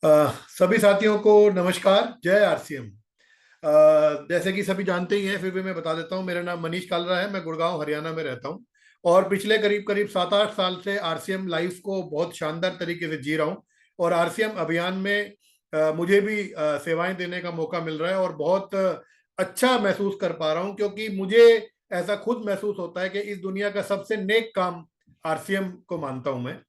सभी साथियों को नमस्कार। जय आरसीएम। जैसे कि सभी जानते ही हैं, फिर भी मैं बता देता हूँ। मेरा नाम मनीष कालरा है। मैं गुड़गांव हरियाणा में रहता हूँ और पिछले करीब करीब 7-8 साल से आरसीएम लाइफ को बहुत शानदार तरीके से जी रहा हूँ। और आरसीएम अभियान में मुझे भी सेवाएं देने का मौका मिल रहा है और बहुत अच्छा महसूस कर पा रहा हूँ, क्योंकि मुझे ऐसा खुद महसूस होता है कि इस दुनिया का सबसे नेक काम आरसीएम को मानता हूँ मैं।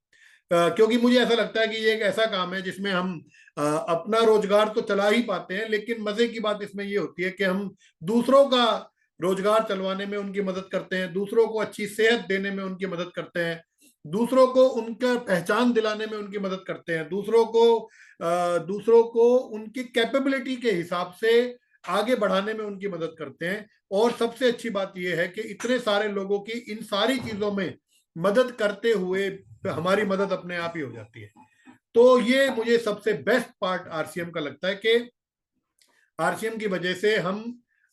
क्योंकि मुझे ऐसा लगता है कि ये एक ऐसा काम है जिसमें हम अपना रोजगार तो चला ही पाते हैं, लेकिन मजे की बात इसमें ये होती है कि हम दूसरों का रोजगार चलवाने में उनकी मदद करते हैं, दूसरों को अच्छी सेहत देने में उनकी मदद करते हैं, दूसरों को उनका पहचान दिलाने में उनकी मदद करते हैं, दूसरों को उनकी कैपेबिलिटी के हिसाब से आगे बढ़ाने में उनकी मदद करते हैं। और सबसे अच्छी बात यह है कि इतने सारे लोगों की इन सारी चीजों में मदद करते हुए हमारी मदद अपने आप ही हो जाती है। तो ये मुझे सबसे बेस्ट पार्ट आरसीएम का लगता है कि आरसीएम की वजह से हम,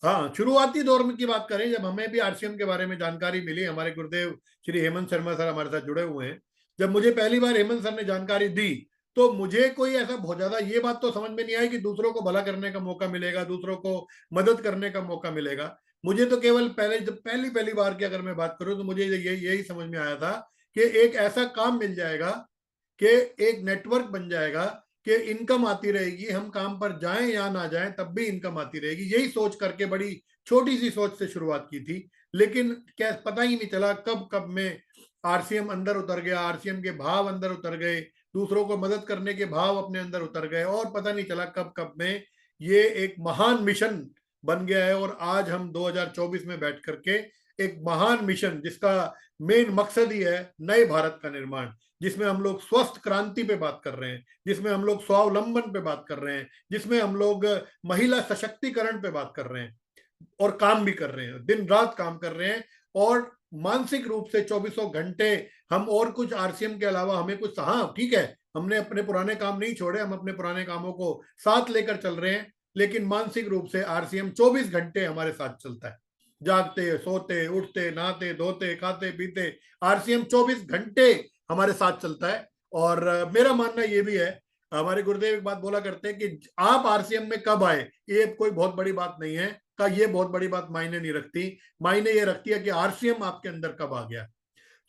हाँ, शुरुआती दौर में की बात करें, जब हमें भी आरसीएम के बारे में जानकारी मिली, हमारे गुरुदेव श्री हेमंत शर्मा सर हमारे साथ जुड़े हुए हैं। जब मुझे पहली बार हेमंत सर ने जानकारी दी, तो मुझे कोई ऐसा बहुत ज्यादा ये बात तो समझ में नहीं आई कि दूसरों को भला करने का मौका मिलेगा, दूसरों को मदद करने का मौका मिलेगा। मुझे तो केवल पहले, जब पहली पहली बार की अगर मैं बात करूं, तो मुझे यही समझ में आया था कि एक ऐसा काम मिल जाएगा, कि एक नेटवर्क बन जाएगा, कि इनकम आती रहेगी, हम काम पर जाएं या ना जाएं तब भी इनकम आती रहेगी। यही सोच करके, बड़ी छोटी सी सोच से शुरुआत की थी। लेकिन क्या पता ही नहीं चला कब कब में आरसीएम अंदर उतर गया, आरसीएम के भाव अंदर उतर गए, दूसरों को मदद करने के भाव अपने अंदर उतर गए, और पता नहीं चला कब कब में ये एक महान मिशन बन गया है। और आज हम 2024 में बैठ करके एक महान मिशन, जिसका मेन मकसद ही है नए भारत का निर्माण, जिसमें हम लोग स्वस्थ क्रांति पे बात कर रहे हैं, जिसमें हम लोग स्वावलंबन पे बात कर रहे हैं, जिसमें हम लोग महिला सशक्तिकरण पे बात कर रहे हैं, और काम भी कर रहे हैं, दिन रात काम कर रहे हैं। और मानसिक रूप से चौबीसों घंटे हम, और कुछ आरसीएम के अलावा हमें कुछ, हाँ ठीक है, हमने अपने पुराने काम नहीं छोड़े, हम अपने पुराने कामों को साथ लेकर चल रहे हैं, लेकिन मानसिक रूप से आरसीएम 24 घंटे हमारे साथ चलता है। जागते, सोते, उठते, नहाते, धोते, खाते, पीते, आरसीएम 24 घंटे हमारे साथ चलता है। और मेरा मानना ये भी है, हमारे गुरुदेव एक बात बोला करते हैं कि आप आरसीएम में कब आए, ये कोई बहुत बड़ी बात नहीं है। का ये बहुत बड़ी बात मायने नहीं रखती। मायने ये रखती है कि आरसीएम आपके अंदर कब आ गया।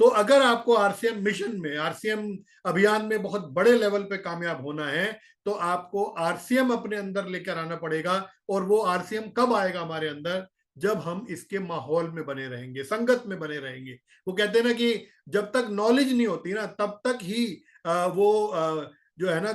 तो अगर आपको आरसीएम मिशन में, आरसीएम अभियान में बहुत बड़े लेवल पे कामयाब होना है, तो आपको आरसीएम अपने अंदर लेकर आना पड़ेगा। और वो आरसीएम कब आएगा हमारे अंदर, जब हम इसके माहौल में बने रहेंगे, संगत में बने रहेंगे। वो कहते हैं ना कि जब तक नॉलेज नहीं होती ना, तब तक ही जो है ना,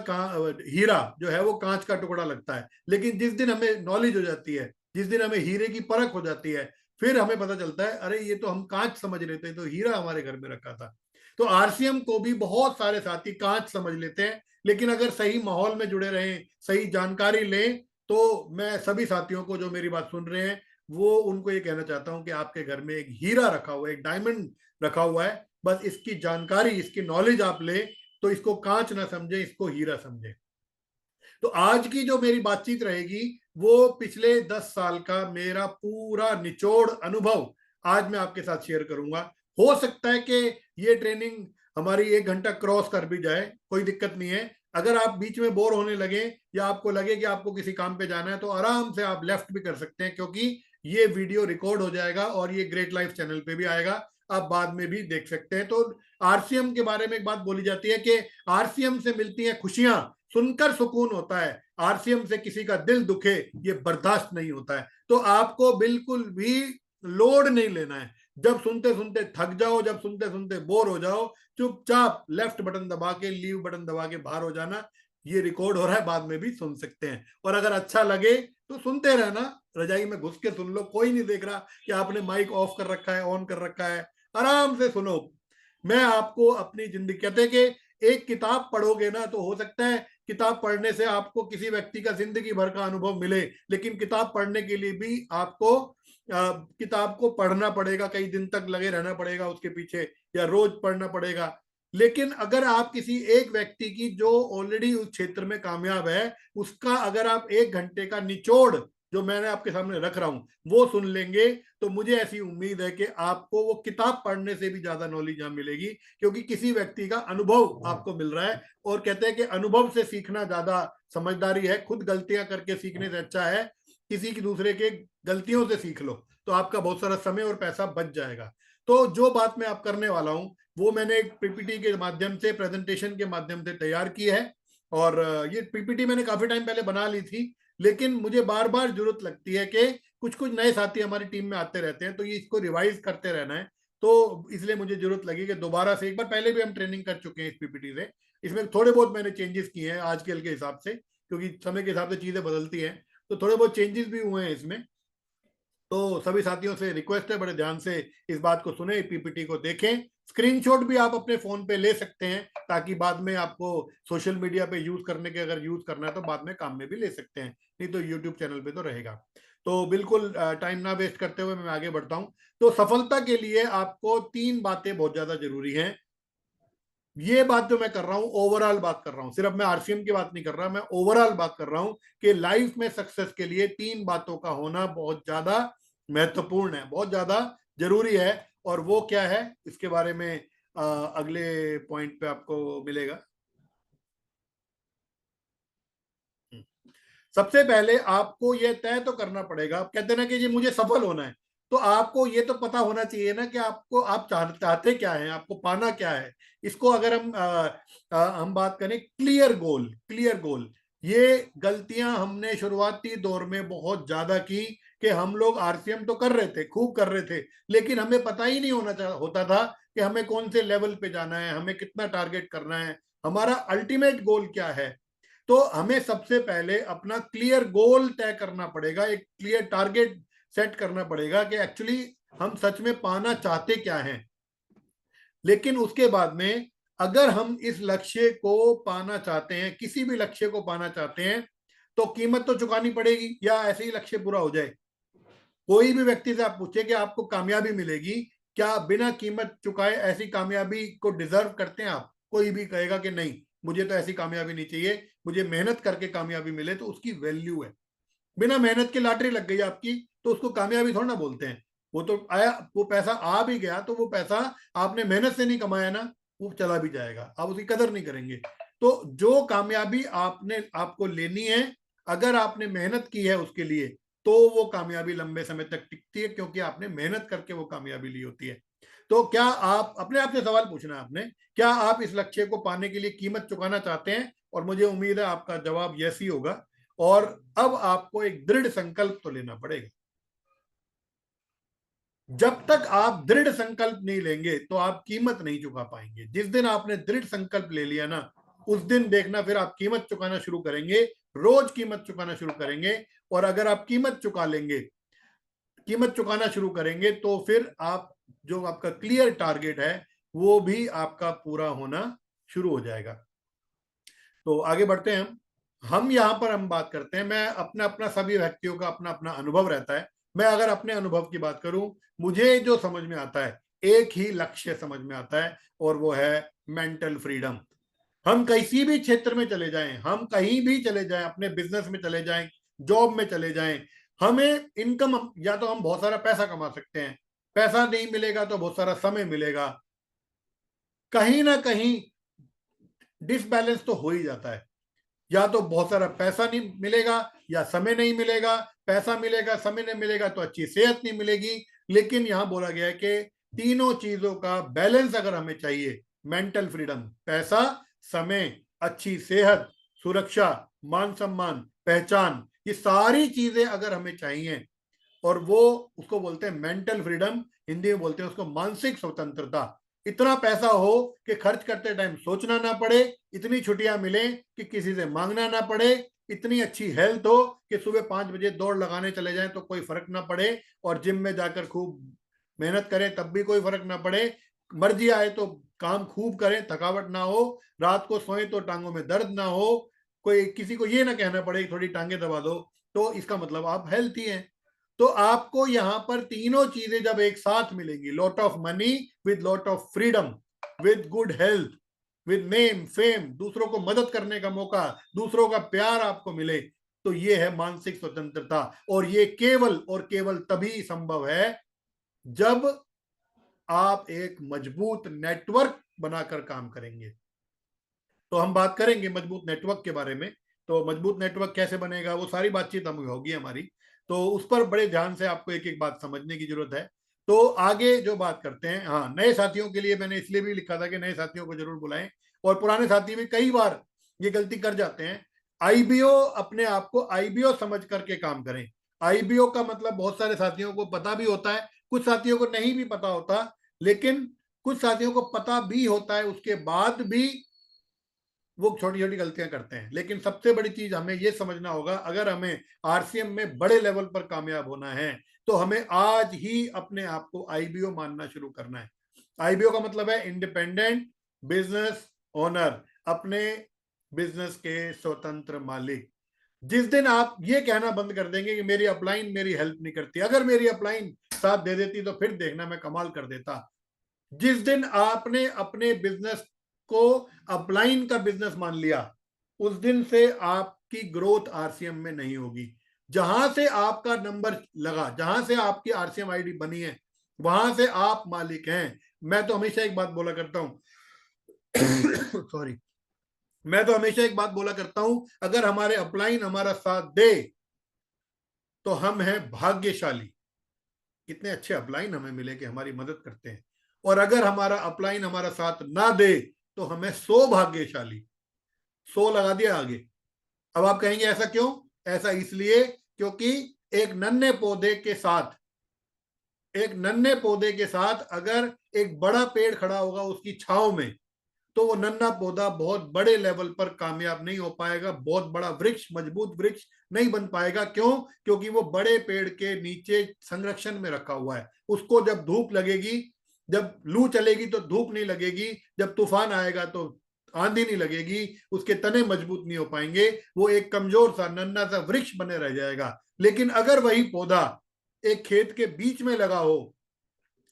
हीरा जो है वो कांच का टुकड़ा लगता है। लेकिन जिस दिन हमें नॉलेज हो जाती है, जिस दिन हमें हीरे की परख हो जाती है, फिर हमें पता चलता है, अरे ये तो हम कांच समझ लेते हैं, तो हीरा हमारे घर में रखा था। तो आरसीएम को भी बहुत सारे साथी कांच समझ लेते हैं, लेकिन अगर सही माहौल में जुड़े रहें, सही जानकारी लें, तो मैं सभी साथियों को जो मेरी बात सुन रहे हैं, वो उनको ये कहना चाहता हूं कि आपके घर में एक हीरा रखा हुआ है, एक डायमंड रखा हुआ है। बस इसकी जानकारी, इसकी नॉलेज आप ले, तो इसको कांच ना समझे, इसको हीरा समझे। तो आज की जो मेरी बातचीत रहेगी, वो पिछले 10 साल का मेरा पूरा निचोड़ अनुभव आज मैं आपके साथ शेयर करूंगा। हो सकता है कि ये ट्रेनिंग हमारी 1 घंटा क्रॉस कर भी जाए, कोई दिक्कत नहीं है। अगर आप बीच में बोर होने लगे, या आपको लगे कि आपको किसी काम पे जाना है, तो आराम से आप लेफ्ट भी कर सकते हैं, क्योंकि ये वीडियो रिकॉर्ड हो जाएगा और ये ग्रेट लाइफ चैनल पे भी आएगा, आप बाद में भी देख सकते हैं। तो आरसीएम के बारे में एक बात बोली जाती है कि आरसीएम से मिलती हैं खुशियां, सुनकर सुकून होता है, आरसीएम से किसी का दिल दुखे ये बर्दाश्त नहीं होता है। तो आपको बिल्कुल भी लोड नहीं लेना है। जब सुनते सुनते थक जाओ, जब सुनते सुनते बोर हो जाओ, चुपचाप लेफ्ट बटन दबा के, लीव बटन दबा के बाहर हो जाना। ये रिकॉर्ड हो रहा है, बाद में भी सुन सकते हैं। और अगर अच्छा लगे तो सुनते रहना, रजाई में घुस के सुन लो, कोई नहीं देख रहा कि आपने माइक ऑफ कर रखा है, ऑन कर रखा है, आराम से सुनो। मैं आपको अपनी जिंदगी, कहते हैं कि एक किताब पढ़ोगे ना, तो हो सकता है किताब पढ़ने से आपको किसी व्यक्ति का जिंदगी भर का अनुभव मिले, लेकिन किताब पढ़ने के लिए भी आपको किताब को पढ़ना पड़ेगा, कई दिन तक लगे रहना पड़ेगा उसके पीछे, या रोज पढ़ना पड़ेगा। लेकिन अगर आप किसी एक व्यक्ति की, जो ऑलरेडी उस क्षेत्र में कामयाब है, उसका अगर आप 1 घंटे का निचोड़ जो मैंने आपके सामने रख रहा हूं वो सुन लेंगे, तो मुझे ऐसी उम्मीद है कि आपको वो किताब पढ़ने से भी ज्यादा नॉलेज यहां मिलेगी, क्योंकि किसी व्यक्ति का अनुभव आपको मिल रहा है। और कहते हैं कि अनुभव से सीखना ज्यादा समझदारी है, खुद गलतियां करके सीखने से अच्छा है किसी की दूसरे के गलतियों से सीख लो, तो आपका बहुत सारा समय और पैसा बच जाएगा। तो जो बात मैं आप करने वाला हूं वो मैंने एक पीपीटी के माध्यम से, प्रेजेंटेशन के माध्यम से तैयार की है। और ये पीपीटी मैंने काफी टाइम पहले बना ली थी, लेकिन मुझे बार बार जरूरत लगती है कि कुछ कुछ नए साथी हमारी टीम में आते रहते हैं, तो ये इसको रिवाइज करते रहना है। तो इसलिए मुझे जरूरत लगी कि दोबारा से, एक बार पहले भी हम ट्रेनिंग कर चुके हैं इस पीपीटी से, इसमें थोड़े बहुत मैंने चेंजेस किए हैं आजकल के हिसाब से, क्योंकि समय के हिसाब से चीजें बदलती हैं, तो थोड़े बहुत चेंजेस भी हुए हैं इसमें। तो सभी साथियों से रिक्वेस्ट है, बड़े ध्यान से इस बात को सुने, पीपीटी को देखें। स्क्रीनशॉट भी आप अपने फोन पे ले सकते हैं, ताकि बाद में आपको सोशल मीडिया पे यूज करने के, अगर यूज करना है तो बाद में काम में भी ले सकते हैं, नहीं तो यूट्यूब चैनल पे तो रहेगा। तो बिल्कुल टाइम ना वेस्ट करते हुए मैं आगे बढ़ता हूं। तो सफलता के लिए आपको 3 बातें बहुत ज्यादा जरूरी हैं। ये बात जो मैं कर रहा हूं ओवरऑल बात कर रहा हूं, सिर्फ मैं आरसीएम की बात नहीं कर रहा, मैं ओवरऑल बात कर रहा हूं कि लाइफ में सक्सेस के लिए 3 बातों का होना बहुत ज्यादा महत्वपूर्ण है, बहुत ज्यादा जरूरी है। और वो क्या है, इसके बारे में अगले पॉइंट पे आपको मिलेगा। सबसे पहले आपको यह तय तो करना पड़ेगा, आप कहते हैं ना कि जी मुझे सफल होना है, तो आपको ये तो पता होना चाहिए ना कि आपको, आप चाहते क्या है, आपको पाना क्या है। इसको अगर हम बात करें क्लियर गोल, क्लियर गोल, ये गलतियां हमने शुरुआती दौर में बहुत ज्यादा की कि हम लोग आरसीएम तो कर रहे थे, खूब कर रहे थे, लेकिन हमें पता ही नहीं होता था कि हमें कौन से लेवल पे जाना है, हमें कितना टारगेट करना है, हमारा अल्टीमेट गोल क्या है। तो हमें सबसे पहले अपना क्लियर गोल तय करना पड़ेगा, एक क्लियर टारगेट सेट करना पड़ेगा कि एक्चुअली हम सच में पाना चाहते क्या हैं। लेकिन उसके बाद में अगर हम इस लक्ष्य को पाना चाहते हैं, किसी भी लक्ष्य को पाना चाहते हैं, तो कीमत तो चुकानी पड़ेगी, या ऐसे ही लक्ष्य पूरा हो जाए। कोई भी व्यक्ति से आप पूछे कि आपको कामयाबी मिलेगी, क्या बिना कीमत चुकाए ऐसी कामयाबी को डिजर्व करते हैं आप? कोई भी कहेगा कि नहीं, मुझे तो ऐसी कामयाबी नहीं चाहिए, मुझे मेहनत करके कामयाबी मिले तो उसकी वैल्यू है। बिना मेहनत के लॉटरी लग गई आपकी, तो उसको कामयाबी थोड़ा ना बोलते हैं। वो तो आया, वो पैसा आ भी गया, तो वो पैसा आपने मेहनत से नहीं कमाया ना, वो चला भी जाएगा, आप उसकी कदर नहीं करेंगे। तो जो कामयाबी आपने, आपको लेनी है, अगर आपने मेहनत की है उसके लिए, तो वो कामयाबी लंबे समय तक टिकती है, क्योंकि आपने मेहनत करके वो कामयाबी ली होती है। तो क्या आप अपने आप से सवाल पूछना है आपने, क्या आप इस लक्ष्य को पाने के लिए कीमत चुकाना चाहते हैं? और मुझे उम्मीद है आपका जवाब यस ही होगा। और अब आपको एक दृढ़ संकल्प तो लेना पड़ेगा। जब तक आप दृढ़ संकल्प नहीं लेंगे तो आप कीमत नहीं चुका पाएंगे। जिस दिन आपने दृढ़ संकल्प ले लिया ना, उस दिन देखना फिर आप कीमत चुकाना शुरू करेंगे, रोज कीमत चुकाना शुरू करेंगे। और अगर आप कीमत चुका लेंगे, कीमत चुकाना शुरू करेंगे, तो फिर आप, जो आपका क्लियर टारगेट है वो भी आपका पूरा होना शुरू हो जाएगा। तो आगे बढ़ते हैं हम यहाँ पर हम बात करते हैं, मैं अपना अपना, सभी व्यक्तियों का अपना अपना अनुभव रहता है। मैं अगर अपने अनुभव की बात करूं, मुझे जो समझ में आता है, एक ही लक्ष्य समझ में आता है, और वो है मेंटल फ्रीडम। हम किसी भी क्षेत्र में चले जाएं, हम कहीं भी चले जाएं, अपने बिजनेस में चले जाएं, जॉब में चले जाएं, हमें इनकम, या तो हम बहुत सारा पैसा कमा सकते हैं, पैसा नहीं मिलेगा तो बहुत सारा समय मिलेगा, कहीं ना कहीं डिसबैलेंस तो हो ही जाता है। या तो बहुत सारा पैसा नहीं मिलेगा, या समय नहीं मिलेगा, पैसा मिलेगा समय नहीं मिलेगा तो अच्छी सेहत नहीं मिलेगी। लेकिन यहां बोला गया है कि तीनों चीजों का बैलेंस अगर हमें चाहिए, मेंटल फ्रीडम, पैसा, समय, अच्छी सेहत, सुरक्षा, मान सम्मान, पहचान, ये सारी चीजें अगर हमें चाहिए, और वो, उसको बोलते हैं मेंटल फ्रीडम, हिंदी में बोलते हैं उसको मानसिक स्वतंत्रता। इतना पैसा हो कि खर्च करते टाइम सोचना ना पड़े, इतनी छुट्टियां मिले कि किसी से मांगना ना पड़े, इतनी अच्छी हेल्थ हो कि सुबह 5 बजे दौड़ लगाने चले जाएं तो कोई फर्क ना पड़े, और जिम में जाकर खूब मेहनत करें तब भी कोई फर्क ना पड़े, मर्जी आए तो काम खूब करें, थकावट ना हो, रात को सोए तो टांगों में दर्द ना हो, कोई किसी को ये ना कहना पड़े थोड़ी टांगे दबा दो, तो इसका मतलब आप हेल्थी हैं। तो आपको यहां पर तीनों चीजें जब एक साथ मिलेंगी, lot of money with lot of freedom, with good health, with name fame, दूसरों को मदद करने का मौका, दूसरों का प्यार आपको मिले, तो ये है मानसिक स्वतंत्रता। और ये केवल और केवल तभी संभव है जब आप एक मजबूत नेटवर्क बनाकर काम करेंगे। तो हम बात करेंगे मजबूत नेटवर्क के बारे में। तो मजबूत नेटवर्क कैसे बनेगा, वो सारी बातचीत हम होगी हमारी। तो उस पर बड़े ध्यान से आपको एक एक बात समझने की जरूरत है। तो आगे जो बात करते हैं, हाँ, नए साथियों के लिए मैंने इसलिए भी लिखा था कि नए साथियों को जरूर बुलाएं। और पुराने साथी भी कई बार ये गलती कर जाते हैं। आईबीओ, अपने आप को आईबीओ समझ करके काम करें। आईबीओ का मतलब बहुत सारे साथियों को पता भी होता है, कुछ साथियों को नहीं भी पता होता, लेकिन कुछ साथियों को पता भी होता है, उसके बाद भी वो छोटी छोटी गलतियां करते हैं। लेकिन सबसे बड़ी चीज हमें यह समझना होगा, अगर हमें आरसीएम में बड़े लेवल पर कामयाब होना है तो हमें आज ही अपने आप को आईबीओ मानना शुरू करना है। आईबीओ का मतलब है इंडिपेंडेंट बिजनेस ओनर, अपने बिजनेस के स्वतंत्र मालिक। जिस दिन आप ये कहना बंद कर देंगे कि मेरी अपलाइन मेरी हेल्प नहीं करती, अगर मेरी अपलाइन साथ दे देती तो फिर देखना मैं कमाल कर देता, जिस दिन आपने अपने बिजनेस को अपलाइन का बिजनेस मान लिया, उस दिन से आपकी ग्रोथ आरसीएम में नहीं होगी। जहां से आपका नंबर लगा, जहां से आपकी आरसीएम आईडी बनी है, वहां से आप मालिक हैं। मैं तो हमेशा एक बात बोला करता हूं सॉरी, मैं तो हमेशा एक बात बोला करता हूं, अगर हमारे अपलाइन हमारा साथ दे तो हम हैं भाग्यशाली। कितने अच्छे अपलाइन हमें मिले कि हमारी मदद करते हैं। और अगर हमारा अपलाइन हमारा साथ ना दे तो हमें सौभाग्यशाली। सो लगा दिया आगे। अब आप कहेंगे ऐसा क्यों? ऐसा इसलिए क्योंकि एक नन्हे पौधे के साथ, एक नन्हे पौधे के साथ अगर एक बड़ा पेड़ खड़ा होगा उसकी छांव में, तो वो नन्हा पौधा बहुत बड़े लेवल पर कामयाब नहीं हो पाएगा, बहुत बड़ा वृक्ष, मजबूत वृक्ष नहीं बन पाएगा। क्यों? क्योंकि वो बड़े पेड़ के नीचे संरक्षण में रखा हुआ है। उसको जब धूप लगेगी, जब लू चलेगी तो धूप नहीं लगेगी, जब तूफान आएगा तो आंधी नहीं लगेगी, उसके तने मजबूत नहीं हो पाएंगे, वो एक कमजोर सा नन्हा सा वृक्ष बने रह जाएगा। लेकिन अगर वही पौधा एक खेत के बीच में लगा हो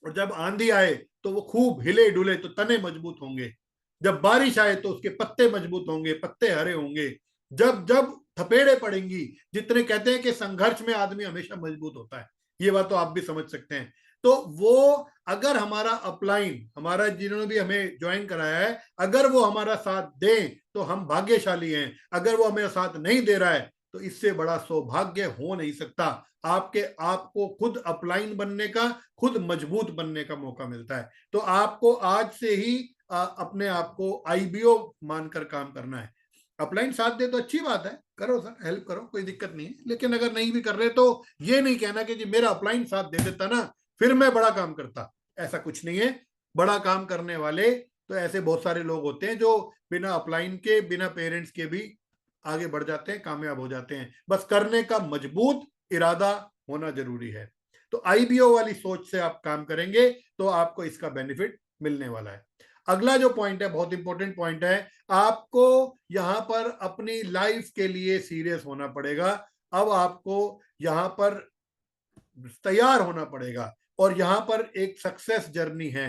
और जब आंधी आए तो वो खूब हिले डुले तो तने मजबूत होंगे, जब बारिश आए तो उसके पत्ते मजबूत होंगे, पत्ते हरे होंगे, जब जब थपेड़े पड़ेंगी, जितने कहते हैं कि संघर्ष में आदमी हमेशा मजबूत होता है, ये बात तो आप भी समझ सकते हैं। तो वो अगर हमारा अपलाइन, हमारा जिन्होंने भी हमें ज्वाइन कराया है, अगर वो हमारा साथ दें तो हम भाग्यशाली हैं। अगर वो हमें साथ नहीं दे रहा है तो इससे बड़ा सौभाग्य हो नहीं सकता। आपके आपको खुद अपलाइन बनने का, खुद मजबूत बनने का मौका मिलता है। तो आपको आज से ही अपने आप को आईबीओ मानकर काम करना है। अपलाइन साथ दे तो अच्छी बात है, करो सर, हेल्प करो, कोई दिक्कत नहीं है। लेकिन अगर नहीं भी कर रहे तो ये नहीं कहना कि जी मेरा अपलाइन साथ दे देता ना फिर मैं बड़ा काम करता। ऐसा कुछ नहीं है। बड़ा काम करने वाले तो ऐसे बहुत सारे लोग होते हैं जो बिना अपलाइन के, बिना पेरेंट्स के भी आगे बढ़ जाते हैं, कामयाब हो जाते हैं। बस करने का मजबूत इरादा होना जरूरी है। तो आईबीओ वाली सोच से आप काम करेंगे तो आपको इसका बेनिफिट मिलने वाला है। अगला जो पॉइंट है, बहुत इंपॉर्टेंट पॉइंट है, आपको यहां पर अपनी लाइफ के लिए सीरियस होना पड़ेगा। अब आपको यहां पर तैयार होना पड़ेगा और यहां पर एक सक्सेस जर्नी है।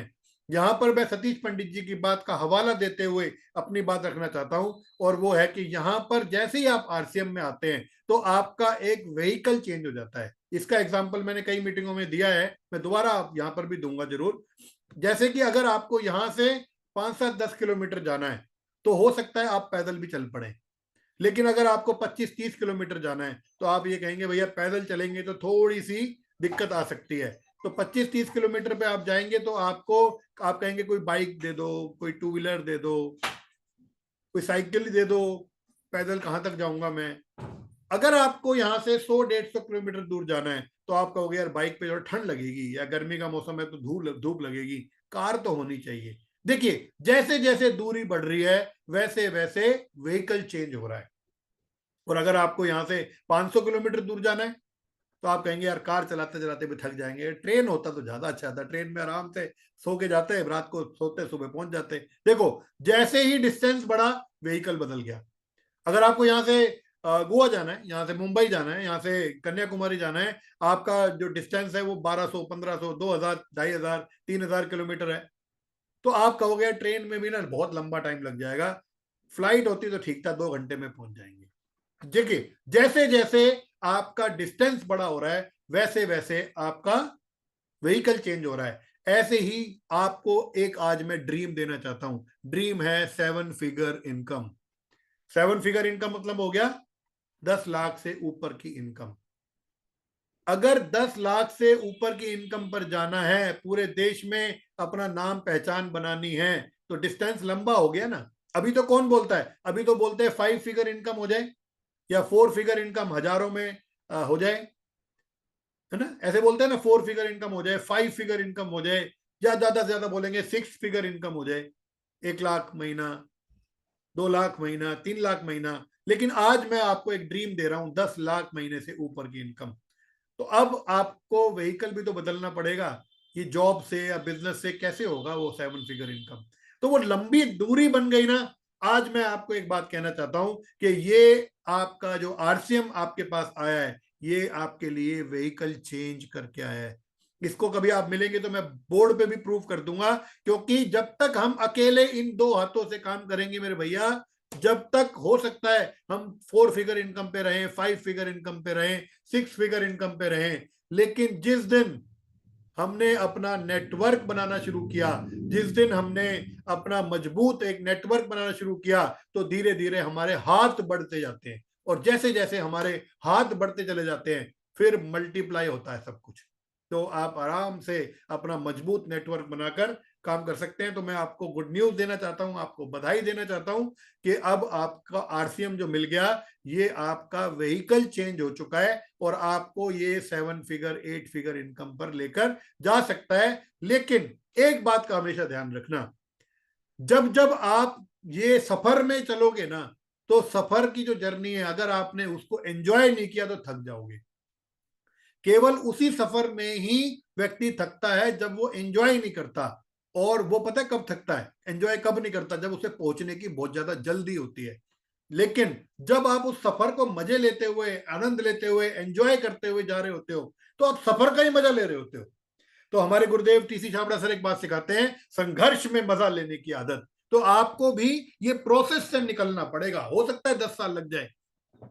यहां पर मैं सतीश पंडित जी की बात का हवाला देते हुए अपनी बात रखना चाहता हूं, और वो है कि यहां पर जैसे ही आप आरसीएम में आते हैं तो आपका एक व्हीकल चेंज हो जाता है। इसका एग्जांपल मैंने कई मीटिंगों में दिया है, मैं दोबारा आप यहां पर भी दूंगा जरूर। जैसे कि अगर आपको यहां से 5-7-10 किलोमीटर जाना है तो हो सकता है आप पैदल भी चल पड़े। लेकिन अगर आपको 25-30 किलोमीटर जाना है तो आप ये कहेंगे भैया पैदल चलेंगे तो थोड़ी सी दिक्कत आ सकती है। तो 25-30 किलोमीटर पे आप जाएंगे तो आपको, आप कहेंगे कोई बाइक दे दो, कोई टू व्हीलर दे दो, कोई साइकिल दे दो, पैदल कहां तक जाऊंगा मैं। अगर आपको यहाँ से 100-150 किलोमीटर दूर जाना है तो आप कहोगे यार बाइक पे जो ठंड लगेगी, या गर्मी का मौसम है तो धूप धूप लगेगी, कार तो होनी चाहिए। देखिए, जैसे जैसे दूरी बढ़ रही है वैसे वैसे व्हीकल चेंज हो रहा है। और अगर आपको यहाँ से 500 किलोमीटर दूर जाना है तो आप कहेंगे यार कार चलाते चलाते भी थक जाएंगे, ट्रेन होता तो ज्यादा अच्छा था, ट्रेन में आराम से सो के जाते हैं, रात को सोते सुबह पहुंच जाते। देखो, जैसे ही डिस्टेंस बढ़ा व्हीकल बदल गया। अगर आपको यहाँ से गोवा जाना है, यहाँ से मुंबई जाना है, यहाँ से कन्याकुमारी जाना है, आपका जो डिस्टेंस है वो 1200, 1500, 2000, 2500, 3000 किलोमीटर है, तो आप कहोगे ट्रेन में भी ना बहुत लंबा टाइम लग जाएगा, फ्लाइट होती तो ठीक था, 2 घंटे में पहुंच जाएंगे। देखिए, जैसे जैसे आपका डिस्टेंस बड़ा हो रहा है वैसे वैसे आपका व्हीकल चेंज हो रहा है। ऐसे ही आपको एक आज मैं ड्रीम देना चाहता हूं। ड्रीम है 7 फिगर इनकम। 7 फिगर इनकम मतलब हो गया 10 लाख से ऊपर की इनकम। अगर 10 लाख से ऊपर की इनकम पर जाना है, पूरे देश में अपना नाम पहचान बनानी है, तो डिस्टेंस लंबा हो गया ना। अभी तो कौन बोलता है, अभी तो बोलते हैं 5 फिगर इनकम हो जाए या 4 फिगर इनकम हजारों में हो जाए, है ना। ऐसे बोलते हैं ना, 4 फिगर इनकम हो जाए, 5 फिगर इनकम हो जाए, या ज्यादा से ज्यादा बोलेंगे 6 फिगर इनकम हो जाए। 1 लाख महीना, 2 लाख महीना, 3 लाख महीना। लेकिन आज मैं आपको एक ड्रीम दे रहा हूं, 10 लाख महीने से ऊपर की इनकम। तो अब आपको व्हीकल भी तो बदलना पड़ेगा। ये जॉब से या बिजनेस से कैसे होगा वो 7 फिगर इनकम। तो वो लंबी दूरी बन गई ना। आज मैं आपको एक बात कहना चाहता हूं कि ये आपका जो आरसीएम आपके पास आया है, ये आपके लिए व्हीकल चेंज करके आया है। इसको कभी आप मिलेंगे तो मैं बोर्ड पे भी प्रूव कर दूंगा। क्योंकि जब तक हम अकेले इन 2 हाथों से काम करेंगे मेरे भैया, जब तक हो सकता है हम 4 फिगर इनकम पे रहें, 5 फिगर इनकम पे रहें, 6 फिगर इनकम पे रहें, लेकिन जिस दिन हमने अपना नेटवर्क बनाना शुरू किया, जिस दिन हमने अपना मजबूत एक नेटवर्क बनाना शुरू किया, तो धीरे धीरे हमारे हाथ बढ़ते जाते हैं। और जैसे जैसे हमारे हाथ बढ़ते चले जाते हैं, फिर मल्टीप्लाई होता है सब कुछ। तो आप आराम से अपना मजबूत नेटवर्क बनाकर काम कर सकते हैं। तो मैं आपको गुड न्यूज देना चाहता हूं, आपको बधाई देना चाहता हूं कि अब आपका आरसीएम जो मिल गया, ये आपका व्हीकल चेंज हो चुका है और आपको ये 7 फिगर 8 फिगर इनकम पर लेकर जा सकता है। लेकिन एक बात का हमेशा ध्यान रखना, जब जब आप ये सफर में चलोगे ना, तो सफर की जो जर्नी है, अगर आपने उसको एंजॉय नहीं किया तो थक जाओगे। केवल उसी सफर में ही व्यक्ति थकता है जब वो एंजॉय नहीं करता। और वो पता है कब थकता है, एंजॉय कब नहीं करता, जब उसे पहुंचने की बहुत ज्यादा जल्दी होती है। लेकिन जब आप उस सफर को मजे लेते हुए, आनंद लेते हुए, एंजॉय करते हुए जा रहे होते हो, तो आप सफर का ही मजा ले रहे होते हो। तो हमारे गुरुदेव टीसी छाबड़ा सर एक बात सिखाते हैं, संघर्ष में मजा लेने की आदत। तो आपको भी ये प्रोसेस से निकलना पड़ेगा। हो सकता है 10 साल लग जाए,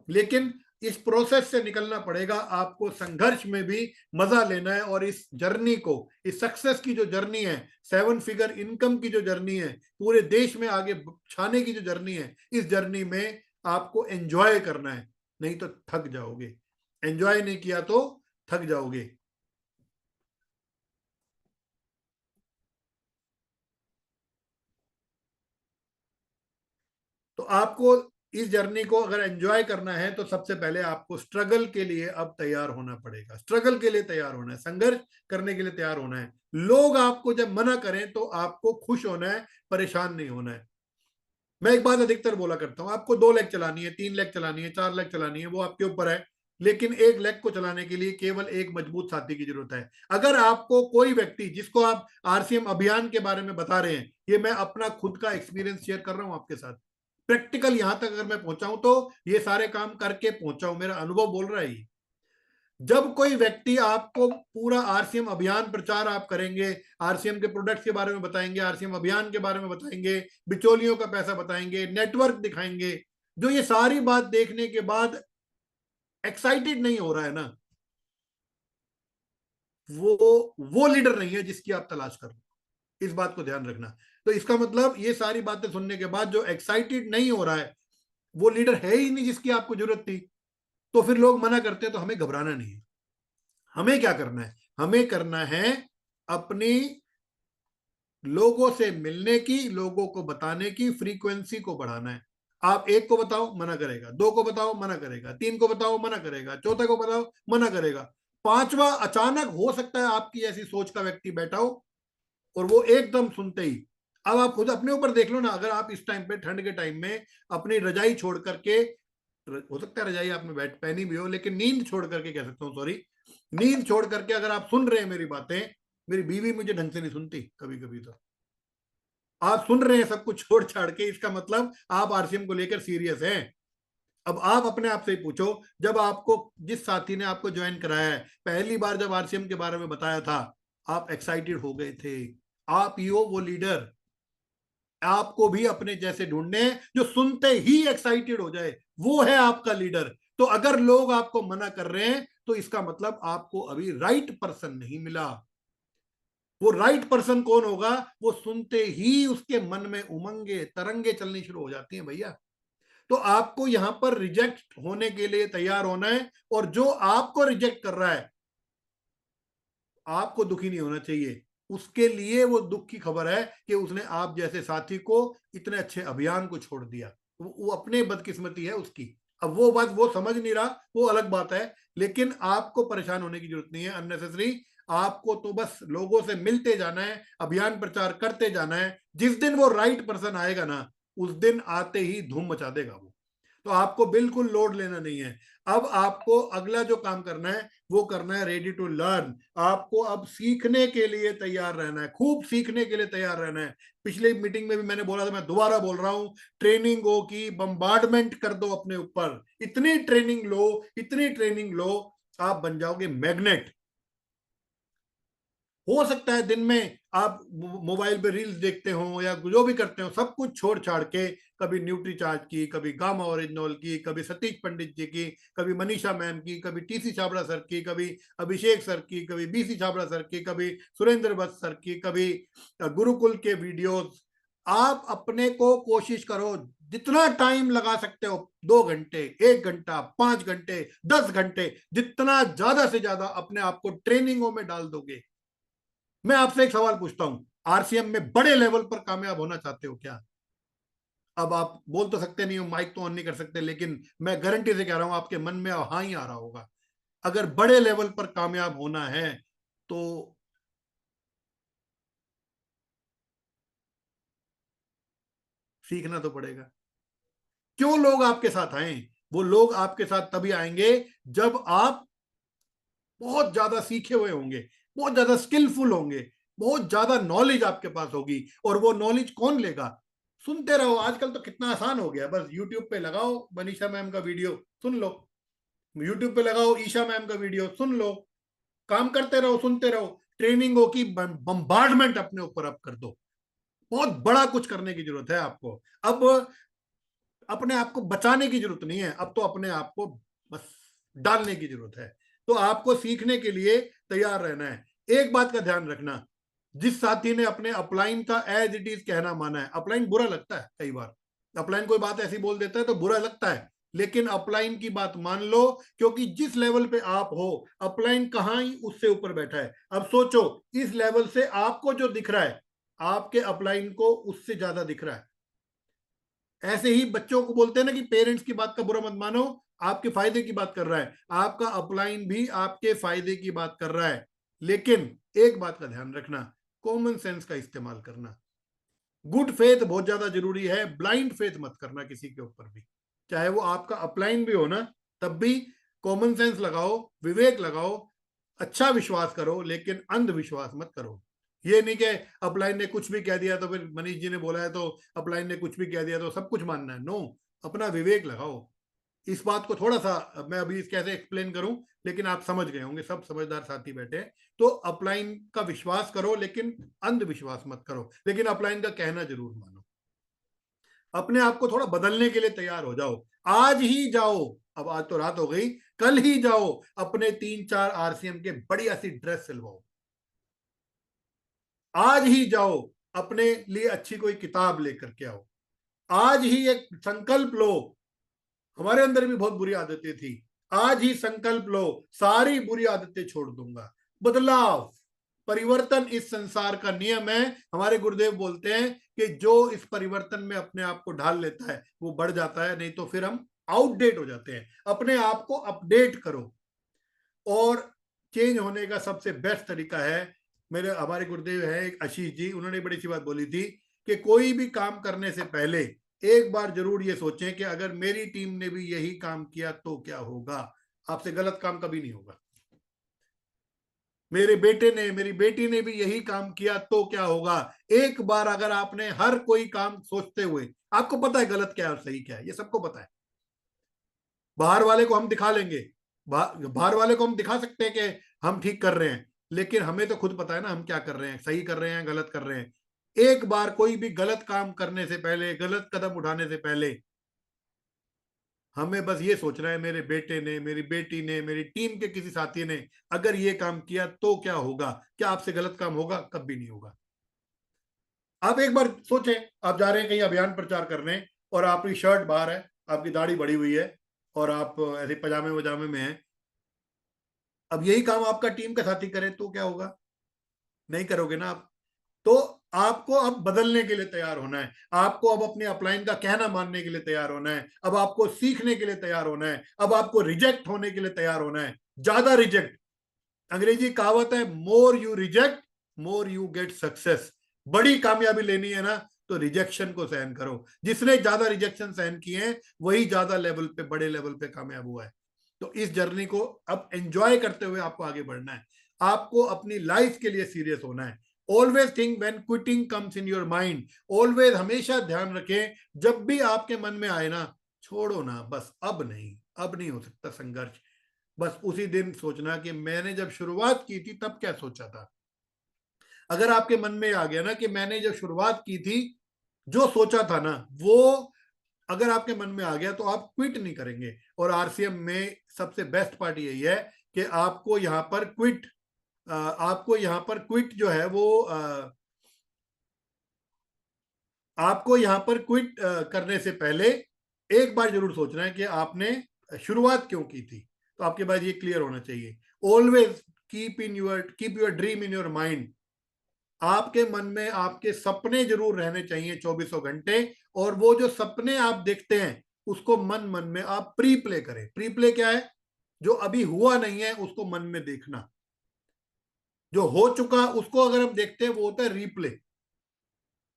लेकिन इस प्रोसेस से निकलना पड़ेगा। आपको संघर्ष में भी मजा लेना है और इस जर्नी को, इस सक्सेस की जो जर्नी है, 7 फिगर इनकम की जो जर्नी है, पूरे देश में आगे छाने की जो जर्नी है, इस जर्नी में आपको एंजॉय करना है, नहीं तो थक जाओगे। एंजॉय नहीं किया तो थक जाओगे। तो आपको इस जर्नी को अगर एंजॉय करना है, तो सबसे पहले आपको स्ट्रगल के लिए अब तैयार होना पड़ेगा। स्ट्रगल के लिए तैयार होना है, संघर्ष करने के लिए तैयार होना है। लोग आपको जब मना करें तो आपको खुश होना है, परेशान नहीं होना है। मैं एक बात अधिकतर बोला करता हूं, आपको 2 लेग चलानी है, 3 लेग चलानी है, 4 लेग चलानी है, वो आपके ऊपर है। लेकिन एक लेग को चलाने के लिए केवल एक मजबूत साथी की जरूरत है। अगर आपको कोई व्यक्ति, जिसको आप आरसीएम अभियान के बारे में बता रहे हैं, ये मैं अपना खुद का एक्सपीरियंस शेयर कर रहा हूं आपके साथ। प्रैक्टिकल यहां तक अगर मैं पहुंचा हूं, तो ये सारे काम करके पहुंचा हूं, मेरा अनुभव बोल रहा है। जब कोई व्यक्ति आपको पूरा आरसीएम अभियान प्रचार आप करेंगे, आरसीएम के प्रोडक्ट्स के बारे में बताएंगे, आरसीएम अभियान के बारे में बताएंगे, बिचौलियों का पैसा बताएंगे, नेटवर्क दिखाएंगे, जो ये सारी बात देखने के बाद एक्साइटेड नहीं हो रहा है ना, वो लीडर नहीं है जिसकी आप तलाश कर रहे हो। इस बात को ध्यान रखना। तो इसका मतलब ये सारी बातें सुनने के बाद जो एक्साइटेड नहीं हो रहा है, वो लीडर है ही नहीं जिसकी आपको जरूरत थी। तो फिर लोग मना करते हैं, तो हमें घबराना नहीं है। हमें क्या करना है, हमें करना है अपनी लोगों से मिलने की, लोगों को बताने की फ्रीक्वेंसी को बढ़ाना है। आप एक को बताओ मना करेगा, दो को बताओ मना करेगा, तीन को बताओ मना करेगा, चौथे को बताओ मना करेगा, पांचवा अचानक हो सकता है आपकी ऐसी सोच का व्यक्ति बैठा हो और वो एकदम सुनते ही। अब आप खुद अपने ऊपर देख लो ना, अगर आप इस टाइम पे, ठंड के टाइम में, अपनी रजाई छोड़ करके, हो सकता है रजाई आपने बैठ पहनी भी हो, लेकिन नींद छोड़ करके कह सकता हूँ, सॉरी, नींद छोड़ करके अगर आप सुन रहे हैं मेरी बातें, मेरी बीवी मुझे ढंग से नहीं सुनती कभी कभी, तो आप सुन रहे हैं सब कुछ छोड़ छाड़ के, इसका मतलब आप आरसीएम को लेकर सीरियस हैं। अब आप अपने आप से ही पूछो, जब आपको जिस साथी ने आपको ज्वाइन कराया है, पहली बार जब आरसीएम के बारे में बताया था, आप एक्साइटेड हो गए थे। आप ही हो वो लीडर। आपको भी अपने जैसे ढूंढने हैं जो सुनते ही एक्साइटेड हो जाए, वो है आपका लीडर। तो अगर लोग आपको मना कर रहे हैं तो इसका मतलब आपको अभी राइट पर्सन नहीं मिला। वो राइट पर्सन कौन होगा? वो सुनते ही उसके मन में उमंगे तरंगे चलनी शुरू हो जाती हैं भैया। तो आपको यहां पर रिजेक्ट होने के लिए तैयार होना है, और जो आपको रिजेक्ट कर रहा है आपको दुखी नहीं होना चाहिए। उसके लिए वो दुख की खबर है कि उसने आप जैसे साथी को इतने अच्छे अभियान को छोड़ दिया। वो अपने बदकिस्मती है उसकी। अब वो बात वो समझ नहीं रहा, वो अलग बात है, लेकिन आपको परेशान होने की जरूरत नहीं है अननेसेसरी। आपको तो बस लोगों से मिलते जाना है, अभियान प्रचार करते जाना है। जिस दिन वो राइट पर्सन आएगा ना, उस दिन आते ही धूम मचा देगा वो। तो आपको बिल्कुल लोड लेना नहीं है। अब आपको अगला जो काम करना है वो करना है रेडी टू लर्न। आपको अब सीखने के लिए तैयार रहना है, खूब सीखने के लिए तैयार रहना है। पिछली मीटिंग में भी मैंने बोला था, मैं दोबारा बोल रहा हूं, ट्रेनिंगों की बम्बार्डमेंट कर दो अपने ऊपर। इतनी ट्रेनिंग लो, इतनी ट्रेनिंग लो, आप बन जाओगे मैग्नेट। हो सकता है दिन में आप मोबाइल पे रील्स देखते हो या जो भी करते हो, सब कुछ छोड़ छाड़ के कभी न्यूट्री चार्ज की, कभी गामा ओरिजिनल की, कभी सतीश पंडित जी की, कभी मनीषा मैम की, कभी टीसी छाबड़ा सर की, कभी अभिषेक सर की, कभी बीसी छाबड़ा सर की, कभी सुरेंद्र भट्ट सर की, कभी गुरुकुल के वीडियोस। आप अपने को कोशिश करो, जितना टाइम लगा सकते हो, 2 घंटे, 1 घंटा, 5 घंटे, 10 घंटे, जितना ज्यादा से ज्यादा अपने आप को ट्रेनिंगों में डाल दोगे। मैं आपसे एक सवाल पूछता हूं, आरसीएम में बड़े लेवल पर कामयाब होना चाहते हो क्या? अब आप बोल तो सकते नहीं हो, माइक तो ऑन नहीं कर सकते, लेकिन मैं गारंटी से कह रहा हूं आपके मन में हाँ ही आ रहा होगा। अगर बड़े लेवल पर कामयाब होना है तो सीखना तो पड़ेगा। क्यों लोग आपके साथ आए? वो लोग आपके साथ तभी आएंगे जब आप बहुत ज्यादा सीखे हुए होंगे, बहुत ज्यादा स्किलफुल होंगे, बहुत ज्यादा नॉलेज आपके पास होगी। और वो नॉलेज कौन लेगा? सुनते रहो। आजकल तो कितना आसान हो गया, बस यूट्यूब पे लगाओ मनीषा मैम का वीडियो सुन लो, यूट्यूब पे लगाओ ईशा मैम का वीडियो सुन लो, काम करते रहो, सुनते रहो। ट्रेनिंगों की बम्बार्डमेंट अपने ऊपर अब कर दो। बहुत बड़ा कुछ करने की जरूरत है आपको। अब अपने आप को बचाने की जरूरत नहीं है, अब तो अपने आप को बस डालने की जरूरत है। तो आपको सीखने के लिए तैयार रहना है। एक बात का ध्यान रखना, जिस साथी ने अपने अपलाइन का एज इट इज कहना माना है, अपलाइन बुरा लगता है कई बार, अपलाइन कोई बात ऐसी बोल देता है तो बुरा लगता है, लेकिन अपलाइन की बात मान लो, क्योंकि जिस लेवल पे आप हो, अपलाइन कहां ही उससे ऊपर बैठा है। अब सोचो, इस लेवल से आपको जो दिख रहा है, आपके अपलाइन को उससे ज्यादा दिख रहा है। ऐसे ही बच्चों को बोलते हैं ना कि पेरेंट्स की बात का बुरा मत मानो, आपके फायदे की बात कर रहा है, आपका अपलाइन भी आपके फायदे की बात कर रहा है। लेकिन एक बात का ध्यान रखना, कॉमन सेंस का इस्तेमाल करना। गुड फेथ बहुत ज्यादा जरूरी है, ब्लाइंड फेथ मत करना किसी के ऊपर भी, चाहे वो आपका अपलाइन भी हो ना, तब भी कॉमन सेंस लगाओ, विवेक लगाओ, अच्छा विश्वास करो, लेकिन अंधविश्वास मत करो। ये नहीं कि अपलाइन ने कुछ भी कह दिया तो फिर मनीष जी ने बोला है तो अपलाइन ने कुछ भी कह दिया तो सब कुछ मानना है। नो, अपना विवेक लगाओ। इस बात को थोड़ा सा मैं अभी कैसे एक्सप्लेन करूं, लेकिन आप समझ गए होंगे, सब समझदार साथी बैठे हैं। तो अपलाइन का विश्वास करो, लेकिन अंधविश्वास मत करो, लेकिन अपलाइन का कहना जरूर मानो। अपने आप को थोड़ा बदलने के लिए तैयार हो जाओ। आज ही जाओ, अब आज तो रात हो गई, कल ही जाओ, अपने 3-4 आरसीएम के बढ़िया सी ड्रेस सिलवाओ। आज ही जाओ, अपने लिए अच्छी कोई किताब लेकर के आओ। आज ही एक संकल्प लो। हमारे अंदर भी बहुत बुरी आदतें थी, आज ही संकल्प लो, सारी बुरी आदतें छोड़ दूंगा। बदलाव, परिवर्तन इस संसार का नियम है। हमारे गुरुदेव बोलते हैं कि जो इस परिवर्तन में अपने आप को ढाल लेता है वो बढ़ जाता है, नहीं तो फिर हम आउटडेट हो जाते हैं। अपने आप को अपडेट करो। और चेंज होने का सबसे बेस्ट तरीका है, मेरे हमारे गुरुदेव है एक आशीष जी, उन्होंने बड़ी अच्छी बात बोली थी कि कोई भी काम करने से पहले एक बार जरूर ये सोचें कि अगर मेरी टीम ने भी यही काम किया तो क्या होगा। आपसे गलत काम कभी नहीं होगा। मेरे बेटे ने, मेरी बेटी ने भी यही काम किया तो क्या होगा। एक बार अगर आपने हर कोई काम सोचते हुए, आपको पता है गलत क्या है और सही क्या है, ये सबको पता है। बाहर वाले को हम दिखा लेंगे, बाहर वाले को हम दिखा सकते हैं कि हम ठीक कर रहे हैं, लेकिन हमें तो खुद पता है ना हम क्या कर रहे हैं, सही कर रहे हैं गलत कर रहे हैं। एक बार कोई भी गलत काम करने से पहले, गलत कदम उठाने से पहले हमें बस ये सोचना है, मेरे बेटे ने, मेरी बेटी ने, मेरी टीम के किसी साथी ने अगर ये काम किया तो क्या होगा? क्या आपसे गलत काम होगा? कभी नहीं होगा। आप एक बार सोचें, आप जा रहे हैं कहीं अभियान प्रचार करने और आपकी शर्ट बाहर है, आपकी दाढ़ी बढ़ी हुई है और आप ऐसे पजामे वजामे में हैं। अब यही काम आपका टीम का साथी करे तो क्या होगा? नहीं करोगे ना आप। तो आपको अब बदलने के लिए तैयार होना है, आपको अब अपने अपलाइन का कहना मानने के लिए तैयार होना है, अब आपको सीखने के लिए तैयार होना है, अब आपको रिजेक्ट होने के लिए तैयार होना है, ज्यादा रिजेक्ट। अंग्रेजी कहावत है, more you reject more you get success. बड़ी कामयाबी लेनी है ना तो रिजेक्शन को सहन करो। जिसने ज्यादा रिजेक्शन सहन किए हैं वही ज्यादा लेवल पे, बड़े लेवल पे कामयाब हुआ है। तो इस जर्नी को अब एंजॉय करते हुए आपको आगे बढ़ना है। आपको अपनी लाइफ के लिए सीरियस होना है। Always think when quitting comes in your mind, always हमेशा ध्यान रखें, जब भी आपके मन में आए ना, छोड़ो ना, बस अब नहीं, अब नहीं हो सकता संघर्ष। बस उसी दिन सोचना कि मैंने जब शुरुआत की थी तब क्या सोचा था। अगर आपके मन में आ गया ना कि मैंने जब शुरुआत की थी, जो सोचा था ना वो अगर आपके मन में आ गया तो आप क्विट नहीं करेंगे। और आरसीएम में सबसे बेस्ट पार्ट यही है कि आपको यहाँ पर क्विट जो है वो आपको यहाँ पर क्विट करने से पहले एक बार जरूर सोचना है कि आपने शुरुआत क्यों की थी। तो आपके पास ये क्लियर होना चाहिए। Always keep your dream in your mind. आपके मन में आपके सपने जरूर रहने चाहिए 24 घंटे। और वो जो सपने आप देखते हैं उसको मन मन में आप प्री प्ले करें। प्री प्ले क्या है? जो अभी हुआ नहीं है उसको मन में देखना, जो हो चुका उसको अगर हम देखते हैं वो होता है रीप्ले।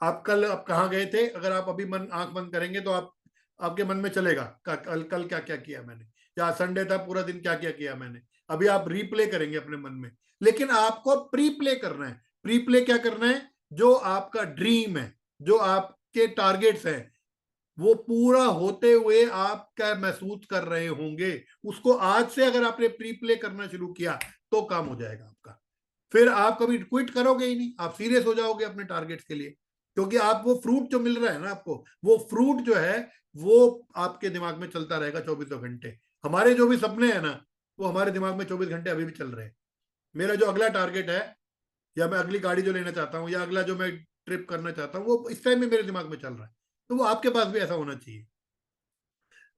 आप कल आप कहाँ गए थे, अगर आप अभी मन आंख बंद करेंगे तो आप आपके मन में चलेगा कल कल क्या क्या किया मैंने, या संडे था पूरा दिन क्या क्या किया मैंने। अभी आप रीप्ले करेंगे अपने मन में, लेकिन आपको प्री प्ले करना है। प्री प्ले क्या करना है? जो आपका ड्रीम है, जो आपके टारगेट्स हैं, वो पूरा होते हुए आप क्या महसूस कर रहे होंगे, उसको आज से अगर आपने प्री प्ले करना शुरू किया तो काम हो जाएगा आपका। फिर आप कभी क्विट करोगे ही नहीं, आप सीरियस हो जाओगे अपने टारगेट्स के लिए। क्योंकि आप वो फ्रूट जो मिल रहा है ना आपको, वो फ्रूट जो है वो आपके दिमाग में चलता रहेगा 24 घंटे। हमारे जो भी सपने हैं ना वो हमारे दिमाग में 24 घंटे अभी भी चल रहे हैं। मेरा जो अगला टारगेट है, या मैं अगली गाड़ी जो लेना चाहता हूँ, या अगला जो मैं ट्रिप करना चाहता हूँ, वो इस टाइम में मेरे दिमाग में चल रहा है। तो वो आपके पास भी ऐसा होना चाहिए।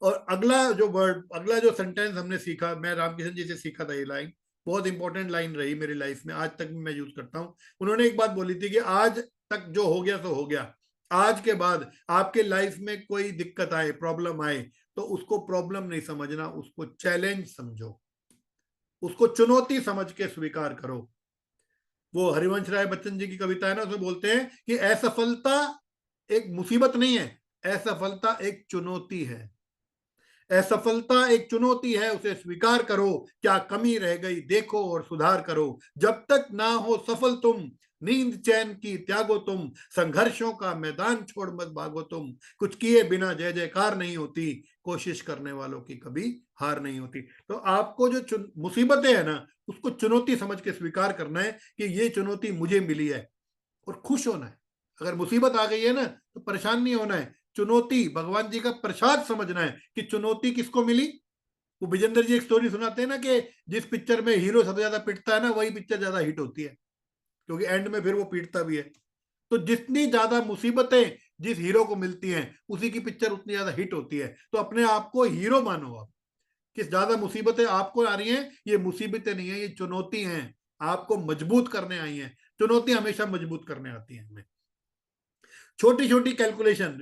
और अगला जो सेंटेंस हमने सीखा, मैं रामकिशन जी से सीखा था, ये लाइन बहुत इंपॉर्टेंट लाइन रही मेरी लाइफ में, आज तक भी मैं यूज करता हूँ। उन्होंने एक बात बोली थी कि आज तक जो हो गया सो हो गया। आज के बाद आपके लाइफ में कोई दिक्कत आए, प्रॉब्लम आए, तो उसको प्रॉब्लम नहीं समझना, उसको चैलेंज समझो, उसको चुनौती समझ के स्वीकार करो। वो हरिवंश राय बच्चन जी की कविता है ना, उसमें बोलते हैं कि असफलता एक मुसीबत नहीं है, असफलता एक चुनौती है। असफलता एक चुनौती है, उसे स्वीकार करो। क्या कमी रह गई देखो और सुधार करो। जब तक ना हो सफल तुम, नींद चैन की त्यागो तुम। संघर्षों का मैदान छोड़ मत भागो तुम। कुछ किए बिना जय जयकार नहीं होती, कोशिश करने वालों की कभी हार नहीं होती। तो आपको जो मुसीबतें हैं ना उसको चुनौती समझ के स्वीकार करना है कि ये चुनौती मुझे मिली है, और खुश होना है। अगर मुसीबत आ गई है ना तो परेशान नहीं होना है, चुनौती भगवान जी का प्रसाद समझना है कि चुनौती किसको मिली। वो विजेंद्र जी एक स्टोरी सुनाते हैं ना कि जिस पिक्चर में हीरो सबसे ज्यादा पिटता है ना वही पिक्चर ज्यादा हिट होती है, क्योंकि एंड में फिर वो पीटता भी है। तो जितनी ज्यादा मुसीबतें जिस हीरो को मिलती हैं उसी की पिक्चर उतनी ज्यादा हिट होती है। तो अपने आप को हीरो मानो आप। कि ज्यादा मुसीबतें आपको आ रही हैं, ये मुसीबतें नहीं है, ये चुनौती हैं, आपको मजबूत करने आई हैं। चुनौती हमेशा मजबूत करने आती है हमें। छोटी छोटी calculation,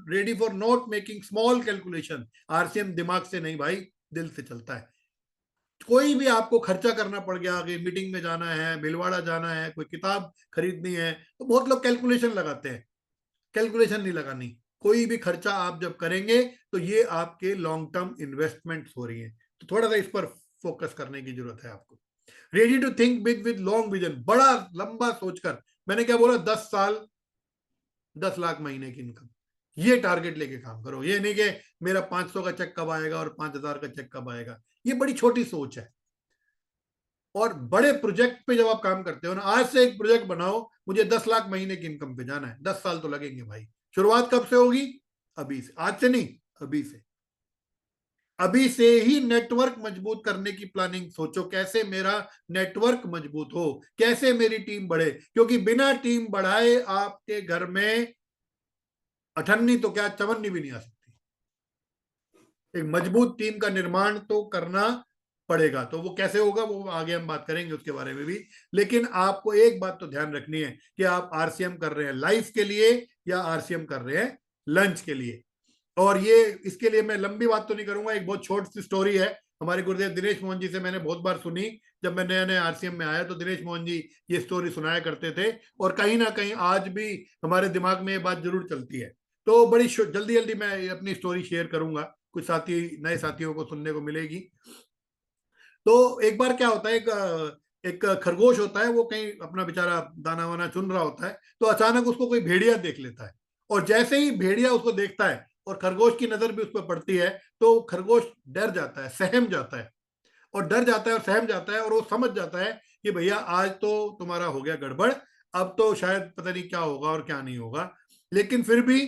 ready for not making small calculation. RCM दिमाग से नहीं भाई, दिल से चलता है। कोई भी आपको खर्चा करना पड़ गया, आगे मीटिंग में जाना है, भिलवाड़ा जाना है, कोई किताब खरीदनी है, तो बहुत लोग कैलकुलेशन लगाते हैं। कैलकुलेशन नहीं लगानी। कोई भी खर्चा आप जब करेंगे तो ये आपके लॉन्ग टर्म इन्वेस्टमेंट हो रही है। तो थोड़ा सा इस पर फोकस करने की जरूरत है आपको। Ready to think big with long vision, बड़ा लंबा सोचकर। मैंने क्या बोला, 10 साल 10 लाख महीने की इनकम, ये टारगेट लेके काम करो। ये नहीं कि मेरा 500 का चेक कब आएगा और 5,000 का चेक कब आएगा। ये बड़ी छोटी सोच है। और बड़े प्रोजेक्ट पे जब आप काम करते हो ना, आज से एक प्रोजेक्ट बनाओ, मुझे 10 लाख महीने की इनकम पे जाना है, 10 साल तो लगेंगे भाई। शुरुआत कब से होगी? अभी से, आज से नहीं, अभी से। अभी से ही नेटवर्क मजबूत करने की प्लानिंग सोचो, कैसे मेरा नेटवर्क मजबूत हो, कैसे मेरी टीम बढ़े, क्योंकि बिना टीम बढ़ाए आपके घर में अठन्नी तो क्या, चवन्नी भी नहीं आ सकती। एक मजबूत टीम का निर्माण तो करना पड़ेगा। तो वो कैसे होगा, वो आगे हम बात करेंगे उसके बारे में भी। लेकिन आपको एक बात तो ध्यान रखनी है कि आप आरसीएम कर रहे हैं लाइफ के लिए या आरसीएम कर रहे हैं लंच के लिए। और ये, इसके लिए मैं लंबी बात तो नहीं करूंगा, एक बहुत छोटी सी स्टोरी है। हमारे गुरुदेव दिनेश मोहन जी से मैंने बहुत बार सुनी। जब मैं नया नया आरसीएम में आया तो दिनेश मोहन जी ये स्टोरी सुनाया करते थे, और कहीं ना कहीं आज भी हमारे दिमाग में ये बात जरूर चलती है। तो बड़ी जल्दी जल्दी मैं अपनी स्टोरी शेयर करूंगा, कुछ साथी, नए साथियों को सुनने को मिलेगी। तो एक बार क्या होता है, एक खरगोश होता है, वो कहीं अपना बेचारा दाना वाना चुन रहा होता है, तो अचानक उसको कोई भेड़िया देख लेता है। और जैसे ही भेड़िया उसको देखता है और खरगोश की नजर भी उस पर पड़ती है, तो खरगोश डर जाता है, सहम जाता है। और डर जाता है और सहम जाता है, और वो समझ जाता है कि भैया आज तो तुम्हारा हो गया गड़बड़, अब तो शायद पता नहीं क्या होगा और क्या नहीं होगा। लेकिन फिर भी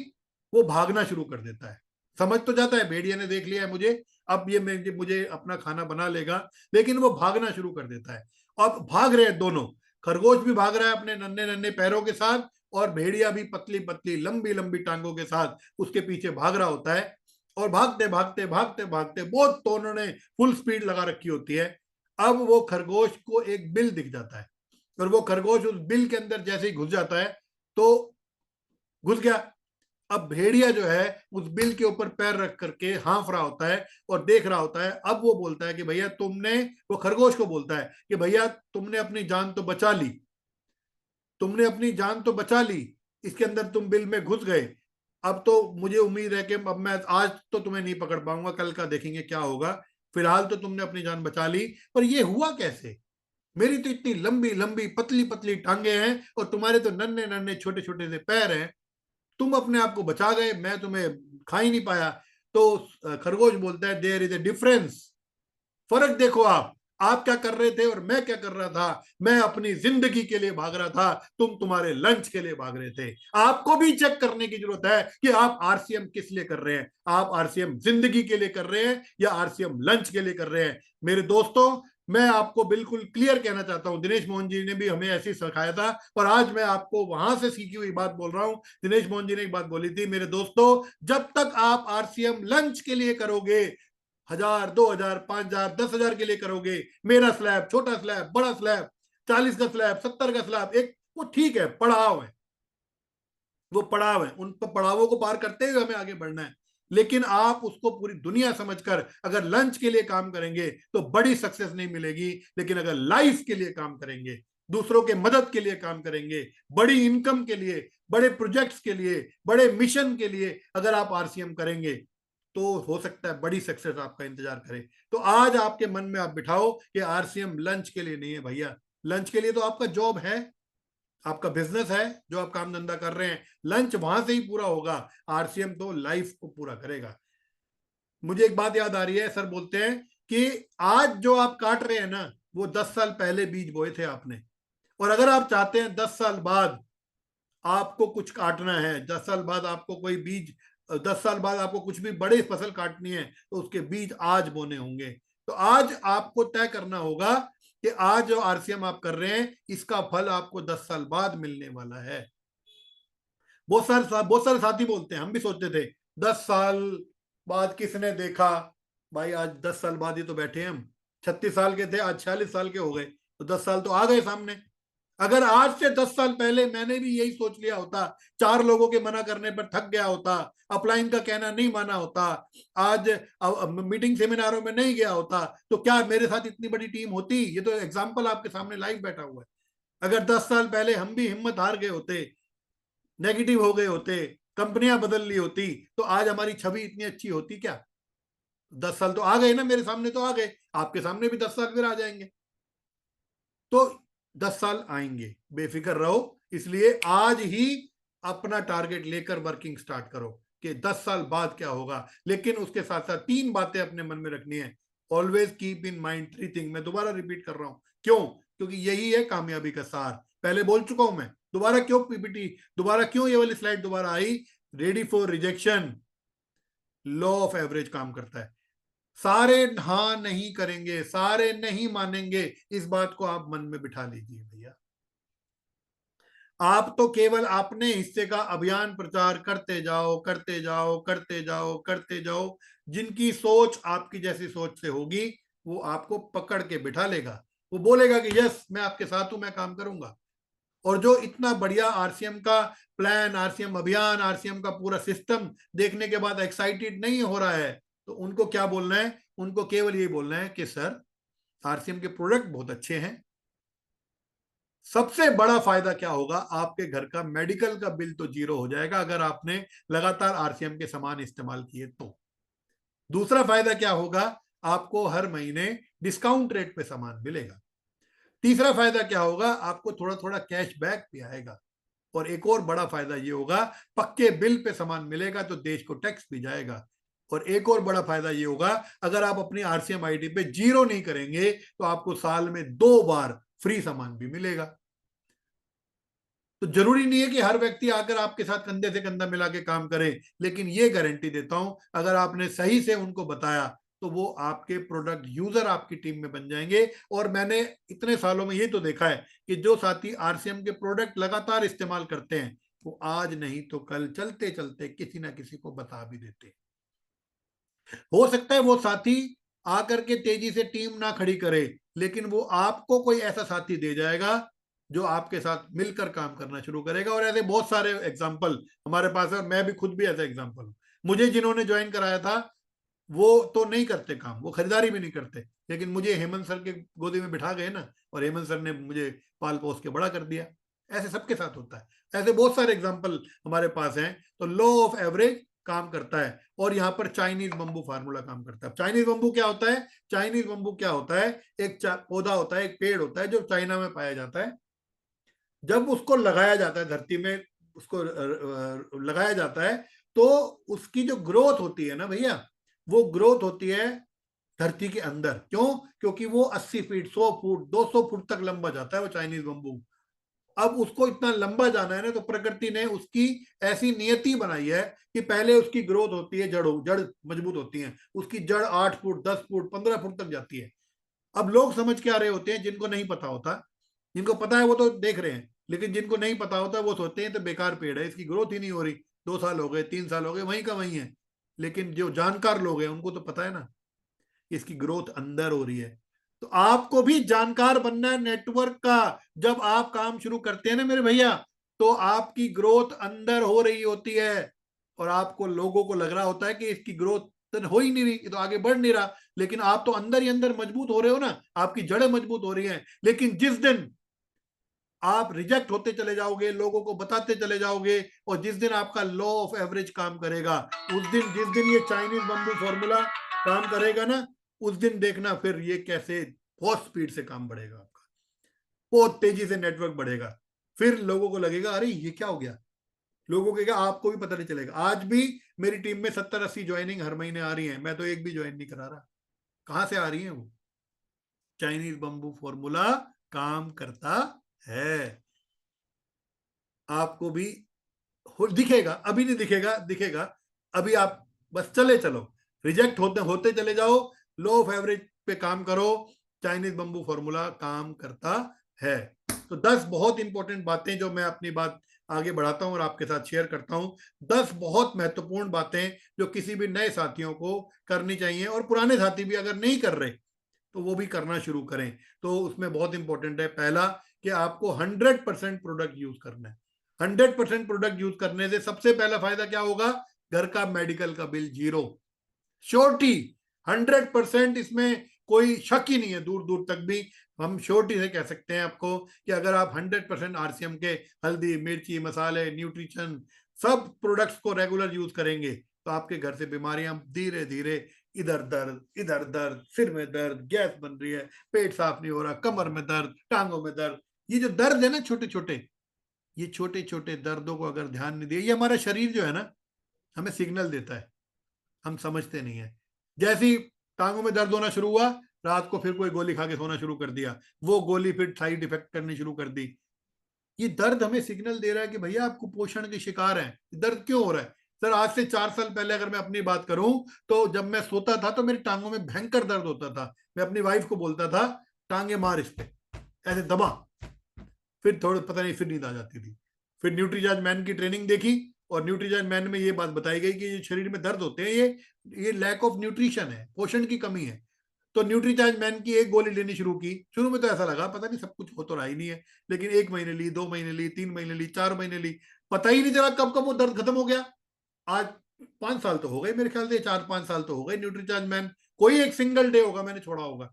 वो भागना शुरू कर देता है। समझ तो जाता है भेड़िया ने देख लिया है मुझे, अब ये मुझे अपना खाना बना लेगा, लेकिन वो भागना शुरू कर देता है। अब भाग रहे हैं दोनों, खरगोश भी भाग रहा है अपने नन्हे नन्हे पैरों के साथ, और भेड़िया भी पतली पतली लंबी लंबी टांगों के साथ उसके पीछे भाग रहा होता है। और भागते भागते भागते भागते बहुत, दोनों ने फुल स्पीड लगा रखी होती है। अब वो खरगोश को एक बिल दिख जाता है, और वो खरगोश उस बिल के अंदर जैसे ही घुस जाता है, तो घुस गया। अब भेड़िया जो है उस बिल के ऊपर पैर रख करके हाँफ रहा होता है और देख रहा होता है। अब वो बोलता है कि भैया तुमने, वो खरगोश को बोलता है कि भैया तुमने अपनी जान तो बचा ली, तुमने अपनी जान तो बचा ली, इसके अंदर तुम बिल में घुस गए। अब तो मुझे उम्मीद है कि अब मैं आज तो तुम्हें नहीं पकड़ पाऊंगा, कल का देखेंगे क्या होगा। फिलहाल तो तुमने अपनी जान बचा ली, पर ये हुआ कैसे? मेरी तो इतनी लंबी लंबी पतली पतली टांगे हैं, और तुम्हारे तो नन्हे नन्हे छोटे छोटे से पैर हैं। तुम अपने आप को बचा गए, मैं तुम्हें खा ही नहीं पाया। तो खरगोश बोलता है, देयर इज ए डिफरेंस। फर्क देखो आप क्या कर रहे थे और मैं क्या कर रहा था। मैं अपनी जिंदगी के लिए भाग रहा था, तुम तुम्हारे लंच के लिए भाग रहे थे। आपको भी चेक करने की जरूरत है कि आप आरसीएम किस लिए कर रहे हैं। आप आरसीएम जिंदगी के लिए कर रहे हैं या आरसीएम लंच के लिए कर रहे हैं? मेरे दोस्तों, मैं आपको बिल्कुल क्लियर कहना चाहता हूं, दिनेश मोहन जी ने भी हमें ऐसे सिखाया था, और आज मैं आपको वहां से सीखी हुई बात बोल रहा हूं। दिनेश मोहन जी ने एक बात बोली थी, मेरे दोस्तों, जब तक आप आरसीएम लंच के लिए करोगे, 1000, 2000, 5000, 10,000 के लिए करोगे, मेरा स्लैब, छोटा स्लैब, बड़ा स्लैब, 40 का स्लैब, 70 का स्लैब, एक वो ठीक है, पड़ाव है, वो पड़ाव है, उन पड़ावों को पार करते हुए हमें आगे बढ़ना है। लेकिन आप उसको पूरी दुनिया समझकर अगर लंच के लिए काम करेंगे तो बड़ी सक्सेस नहीं मिलेगी। लेकिन अगर लाइफ के लिए काम करेंगे, दूसरों के मदद के लिए काम करेंगे, बड़ी इनकम के लिए, बड़े प्रोजेक्ट्स के लिए, बड़े मिशन के लिए अगर आप आरसीएम करेंगे, तो हो सकता है बड़ी सक्सेस आपका इंतजार करे। तो आज आपके मन में आप बिठाओ कि आरसीएम लंच के लिए नहीं है भैया। लंच के लिए तो आपका जॉब है, आपका बिजनेस है, जो आप काम धंधा कर रहे हैं, लंच वहां से ही पूरा होगा। आरसीएम तो लाइफ को पूरा करेगा। मुझे एक बात याद आ रही है, सर बोलते हैं कि आज जो आप काट रहे हैं ना, वो 10 साल पहले बीज बोए थे आपने। और अगर आप चाहते हैं 10 साल बाद आपको कुछ काटना है, 10 साल बाद आपको कोई बीज, 10 साल बाद आपको कुछ भी बड़ी फसल काटनी है, तो उसके बीज आज बोने होंगे। तो आज आपको तय करना होगा कि आज जो आरसीएम आप कर रहे हैं, इसका फल आपको 10 साल बाद मिलने वाला है। बहुत सारे साथी बोलते हैं, हम भी सोचते थे 10 साल बाद किसने देखा। भाई आज 10 साल बाद ही तो बैठे हैं हम। 36 साल के थे, आज 46 साल के हो गए, तो 10 साल तो आ गए सामने। अगर आज से 10 साल पहले मैंने भी यही सोच लिया होता, 4 लोगों के मना करने पर थक गया होता, अपलाइन का कहना नहीं माना होता, आज मीटिंग सेमिनारों में नहीं गया होता, तो क्या मेरे साथ इतनी बड़ी टीम होती? ये तो एग्जाम्पल आपके सामने लाइव बैठा हुआ है। अगर 10 साल पहले हम भी हिम्मत हार गए होते, नेगेटिव हो गए होते, कंपनियां बदल ली होती, तो आज हमारी छवि इतनी अच्छी होती क्या? 10 साल तो आ गए ना, मेरे सामने तो आ गए, आपके सामने भी 10 साल फिर आ जाएंगे। तो 10 साल आएंगे, बेफिक्र रहो। इसलिए आज ही अपना टारगेट लेकर वर्किंग स्टार्ट करो कि 10 साल बाद क्या होगा। लेकिन उसके साथ साथ 3 बातें अपने मन में रखनी है। Always keep in mind 3 thing. मैं दोबारा रिपीट कर रहा हूं, क्यों? क्योंकि यही है कामयाबी का सार। पहले बोल चुका हूं मैं, दोबारा क्यों पीपीटी, दोबारा क्यों ये वाली स्लाइड दोबारा आई? Ready for rejection. Law of average काम करता है। सारे हाँ नहीं करेंगे, सारे नहीं मानेंगे, इस बात को आप मन में बिठा लीजिए भैया। आप तो केवल अपने हिस्से का अभियान प्रचार करते जाओ, करते जाओ, करते जाओ, करते जाओ। जिनकी सोच आपकी जैसी सोच से होगी वो आपको पकड़ के बिठा लेगा। वो बोलेगा कि यस मैं आपके साथ हूं, मैं काम करूंगा। और जो इतना बढ़िया आरसीएम का प्लान, आरसीएम अभियान, आरसीएम का पूरा सिस्टम देखने के बाद एक्साइटेड नहीं हो रहा है, तो उनको क्या बोलना है? उनको केवल ये बोलना है कि सर आरसीएम के प्रोडक्ट बहुत अच्छे हैं। सबसे बड़ा फायदा क्या होगा? आपके घर का मेडिकल का बिल तो जीरो हो जाएगा अगर आपने लगातार आरसीएम के सामान इस्तेमाल किए तो। दूसरा फायदा क्या होगा? आपको हर महीने डिस्काउंट रेट पे सामान मिलेगा। तीसरा फायदा क्या होगा? आपको थोड़ा थोड़ा कैश बैक भी आएगा। और एक और बड़ा फायदा ये होगा, पक्के बिल पे सामान मिलेगा तो देश को टैक्स भी जाएगा। और एक और बड़ा फायदा ये होगा, अगर आप अपनी आरसीएम आईडी पे जीरो नहीं करेंगे तो आपको साल में 2 बार फ्री सामान भी मिलेगा। तो जरूरी नहीं है कि हर व्यक्ति आकर आपके साथ कंधे से कंधा मिला के काम करे, लेकिन ये गारंटी देता हूं अगर आपने सही से उनको बताया तो वो आपके प्रोडक्ट यूजर आपकी टीम में बन जाएंगे। और मैंने इतने सालों में ये तो देखा है कि जो साथी आरसीएम के प्रोडक्ट लगातार इस्तेमाल करते हैं वो आज नहीं तो कल चलते चलते किसी ना किसी को बता भी देते हैं। हो सकता है वो साथी आकर के तेजी से टीम ना खड़ी करे, लेकिन वो आपको कोई ऐसा साथी दे जाएगा जो आपके साथ मिलकर काम करना शुरू करेगा। और ऐसे बहुत सारे एग्जाम्पल हमारे पास है, और मैं भी खुद भी ऐसा एग्जाम्पल हूं। मुझे जिन्होंने ज्वाइन कराया था वो तो नहीं करते काम, वो खरीदारी भी नहीं करते, लेकिन मुझे हेमंत सर के गोदी में बिठा गए ना, और हेमंत सर ने मुझे पाल पोस के बड़ा कर दिया। ऐसे सबके साथ होता है, ऐसे बहुत सारे एग्जाम्पल हमारे पास हैं। तो लॉ ऑफ एवरेज काम करता है। और यहाँ पर चाइनीज बम्बू फार्मूला काम करता है। चाइनीज बम्बू क्या होता है? चाइनीज बम्बू क्या होता है? एक पौधा होता है, एक पेड़ होता है जो चाइना में पाया जाता है। जब उसको लगाया जाता है धरती में, उसको लगाया जाता है, तो उसकी जो ग्रोथ होती है ना भैया, वो ग्रोथ होती है धरती के अंदर। क्यों? क्योंकि वो 80 फीट, 100 फुट, 200 फुट तक लंबा जाता है वो चाइनीज बम्बू। अब उसको इतना लंबा जाना है ना, तो प्रकृति ने उसकी ऐसी नियति बनाई है कि पहले उसकी ग्रोथ होती है, जड़ मजबूत होती है, उसकी जड़ 8 फुट, 10 फुट, 15 फुट तक जाती है। अब लोग समझ के आ रहे होते हैं, जिनको नहीं पता होता, जिनको पता है वो तो देख रहे हैं, लेकिन जिनको नहीं पता होता वो सोचते हैं तो बेकार पेड़ है, इसकी ग्रोथ ही नहीं हो रही, 2 साल हो गए, 3 साल हो गए, वहीं का वहीं है। लेकिन जो जानकार लोग हैं उनको तो पता है ना, इसकी ग्रोथ अंदर हो रही है। तो आपको भी जानकार बनना है नेटवर्क का। जब आप काम शुरू करते हैं ना मेरे भैया, तो आपकी ग्रोथ अंदर हो रही होती है, और आपको लोगों को लग रहा होता है कि इसकी ग्रोथ तो हो ही नहीं रही, तो आगे बढ़ नहीं रहा, लेकिन आप तो अंदर ही अंदर मजबूत हो रहे हो ना, आपकी जड़ें मजबूत हो रही हैं। लेकिन जिस दिन आप रिजेक्ट होते चले जाओगे, लोगों को बताते चले जाओगे, और जिस दिन आपका लॉ ऑफ एवरेज काम करेगा, उस दिन, जिस दिन ये चाइनीज बम्बू फॉर्मूला काम करेगा ना, उस दिन देखना फिर ये कैसे बहुत स्पीड से काम बढ़ेगा आपका, बहुत तेजी से नेटवर्क बढ़ेगा। फिर लोगों को लगेगा अरे ये क्या हो गया। लोगों को क्या, आपको भी पता नहीं चलेगा। आज भी मेरी टीम में 70-80 ज्वाइनिंग हर महीने आ रही है, मैं तो एक भी ज्वाइन नहीं करा रहा। कहां से आ रही है वो? चाइनीज बम्बू फॉर्मूला काम करता है। आपको भी दिखेगा, अभी नहीं दिखेगा, दिखेगा। अभी आप बस चले चलो, रिजेक्ट होते होते चले जाओ, लो ऑफ एवरेज पे काम करो, चाइनीज बम्बू फॉर्मूला काम करता है। तो 10 बहुत इंपॉर्टेंट बातें जो मैं अपनी बात आगे बढ़ाता हूं और आपके साथ शेयर करता हूं। 10 बहुत महत्वपूर्ण बातें जो किसी भी नए साथियों को करनी चाहिए, और पुराने साथी भी अगर नहीं कर रहे तो वो भी करना शुरू करें। तो उसमें बहुत इंपॉर्टेंट है, पहला कि आपको 100% प्रोडक्ट यूज करना है। 100% प्रोडक्ट यूज करने से सबसे पहला फायदा क्या होगा? घर का मेडिकल का बिल जीरो, श्योरिटी 100%। इसमें कोई शक ही नहीं है, दूर दूर तक भी हम श्योरिटी से कह सकते हैं आपको कि अगर आप 100% आरसीएम के हल्दी, मिर्ची, मसाले, न्यूट्रिशन सब प्रोडक्ट्स को रेगुलर यूज करेंगे तो आपके घर से बीमारियां धीरे धीरे, इधर दर्द, इधर दर्द, सिर में दर्द, गैस बन रही है, पेट साफ नहीं हो रहा, कमर में दर्द, टांगों में दर्द, ये जो दर्द है ना छोटे छोटे, ये छोटे छोटे दर्दों को अगर ध्यान नहीं दिए, ये हमारा शरीर जो है ना हमें सिग्नल देता है, हम समझते नहीं है। जैसे ही टांगों में दर्द होना शुरू हुआ, रात को फिर कोई गोली खा के सोना शुरू कर दिया, वो गोली फिर साइड इफेक्ट करनी शुरू कर दी। ये दर्द हमें सिग्नल दे रहा है कि भैया आप कुपोषण के शिकार हैं। दर्द क्यों हो रहा है? सर आज से 4 साल पहले अगर मैं अपनी बात करूं, तो जब मैं सोता था तो मेरी टांगों में भयंकर दर्द होता था। मैं अपनी वाइफ को बोलता था टांगे मार इस पे, ऐसे दबा, फिर थोड़ा पता नहीं फिर नींद आ जाती थी। फिर न्यूट्रीजाज मैन की ट्रेनिंग देखी, और न्यूट्रीजाज मैन में ये बात बताई गई कि ये शरीर में दर्द होते हैं, ये लैक ऑफ न्यूट्रिशन है, पोषण की कमी है। तो न्यूट्रीचार्ज मैन की एक गोली लेनी शुरू की। शुरू में तो ऐसा लगा पता नहीं सब कुछ हो तो रहा ही नहीं है, लेकिन 1 महीने ली, 2 महीने ली, 3 महीने ली, 4 महीने ली, पता ही नहीं चला कब कब वो दर्द खत्म हो गया। आज 5 साल तो हो गए मेरे ख्याल से, 4-5 साल तो हो गए न्यूट्रीचार्ज मैन, कोई एक सिंगल डे होगा मैंने छोड़ा होगा।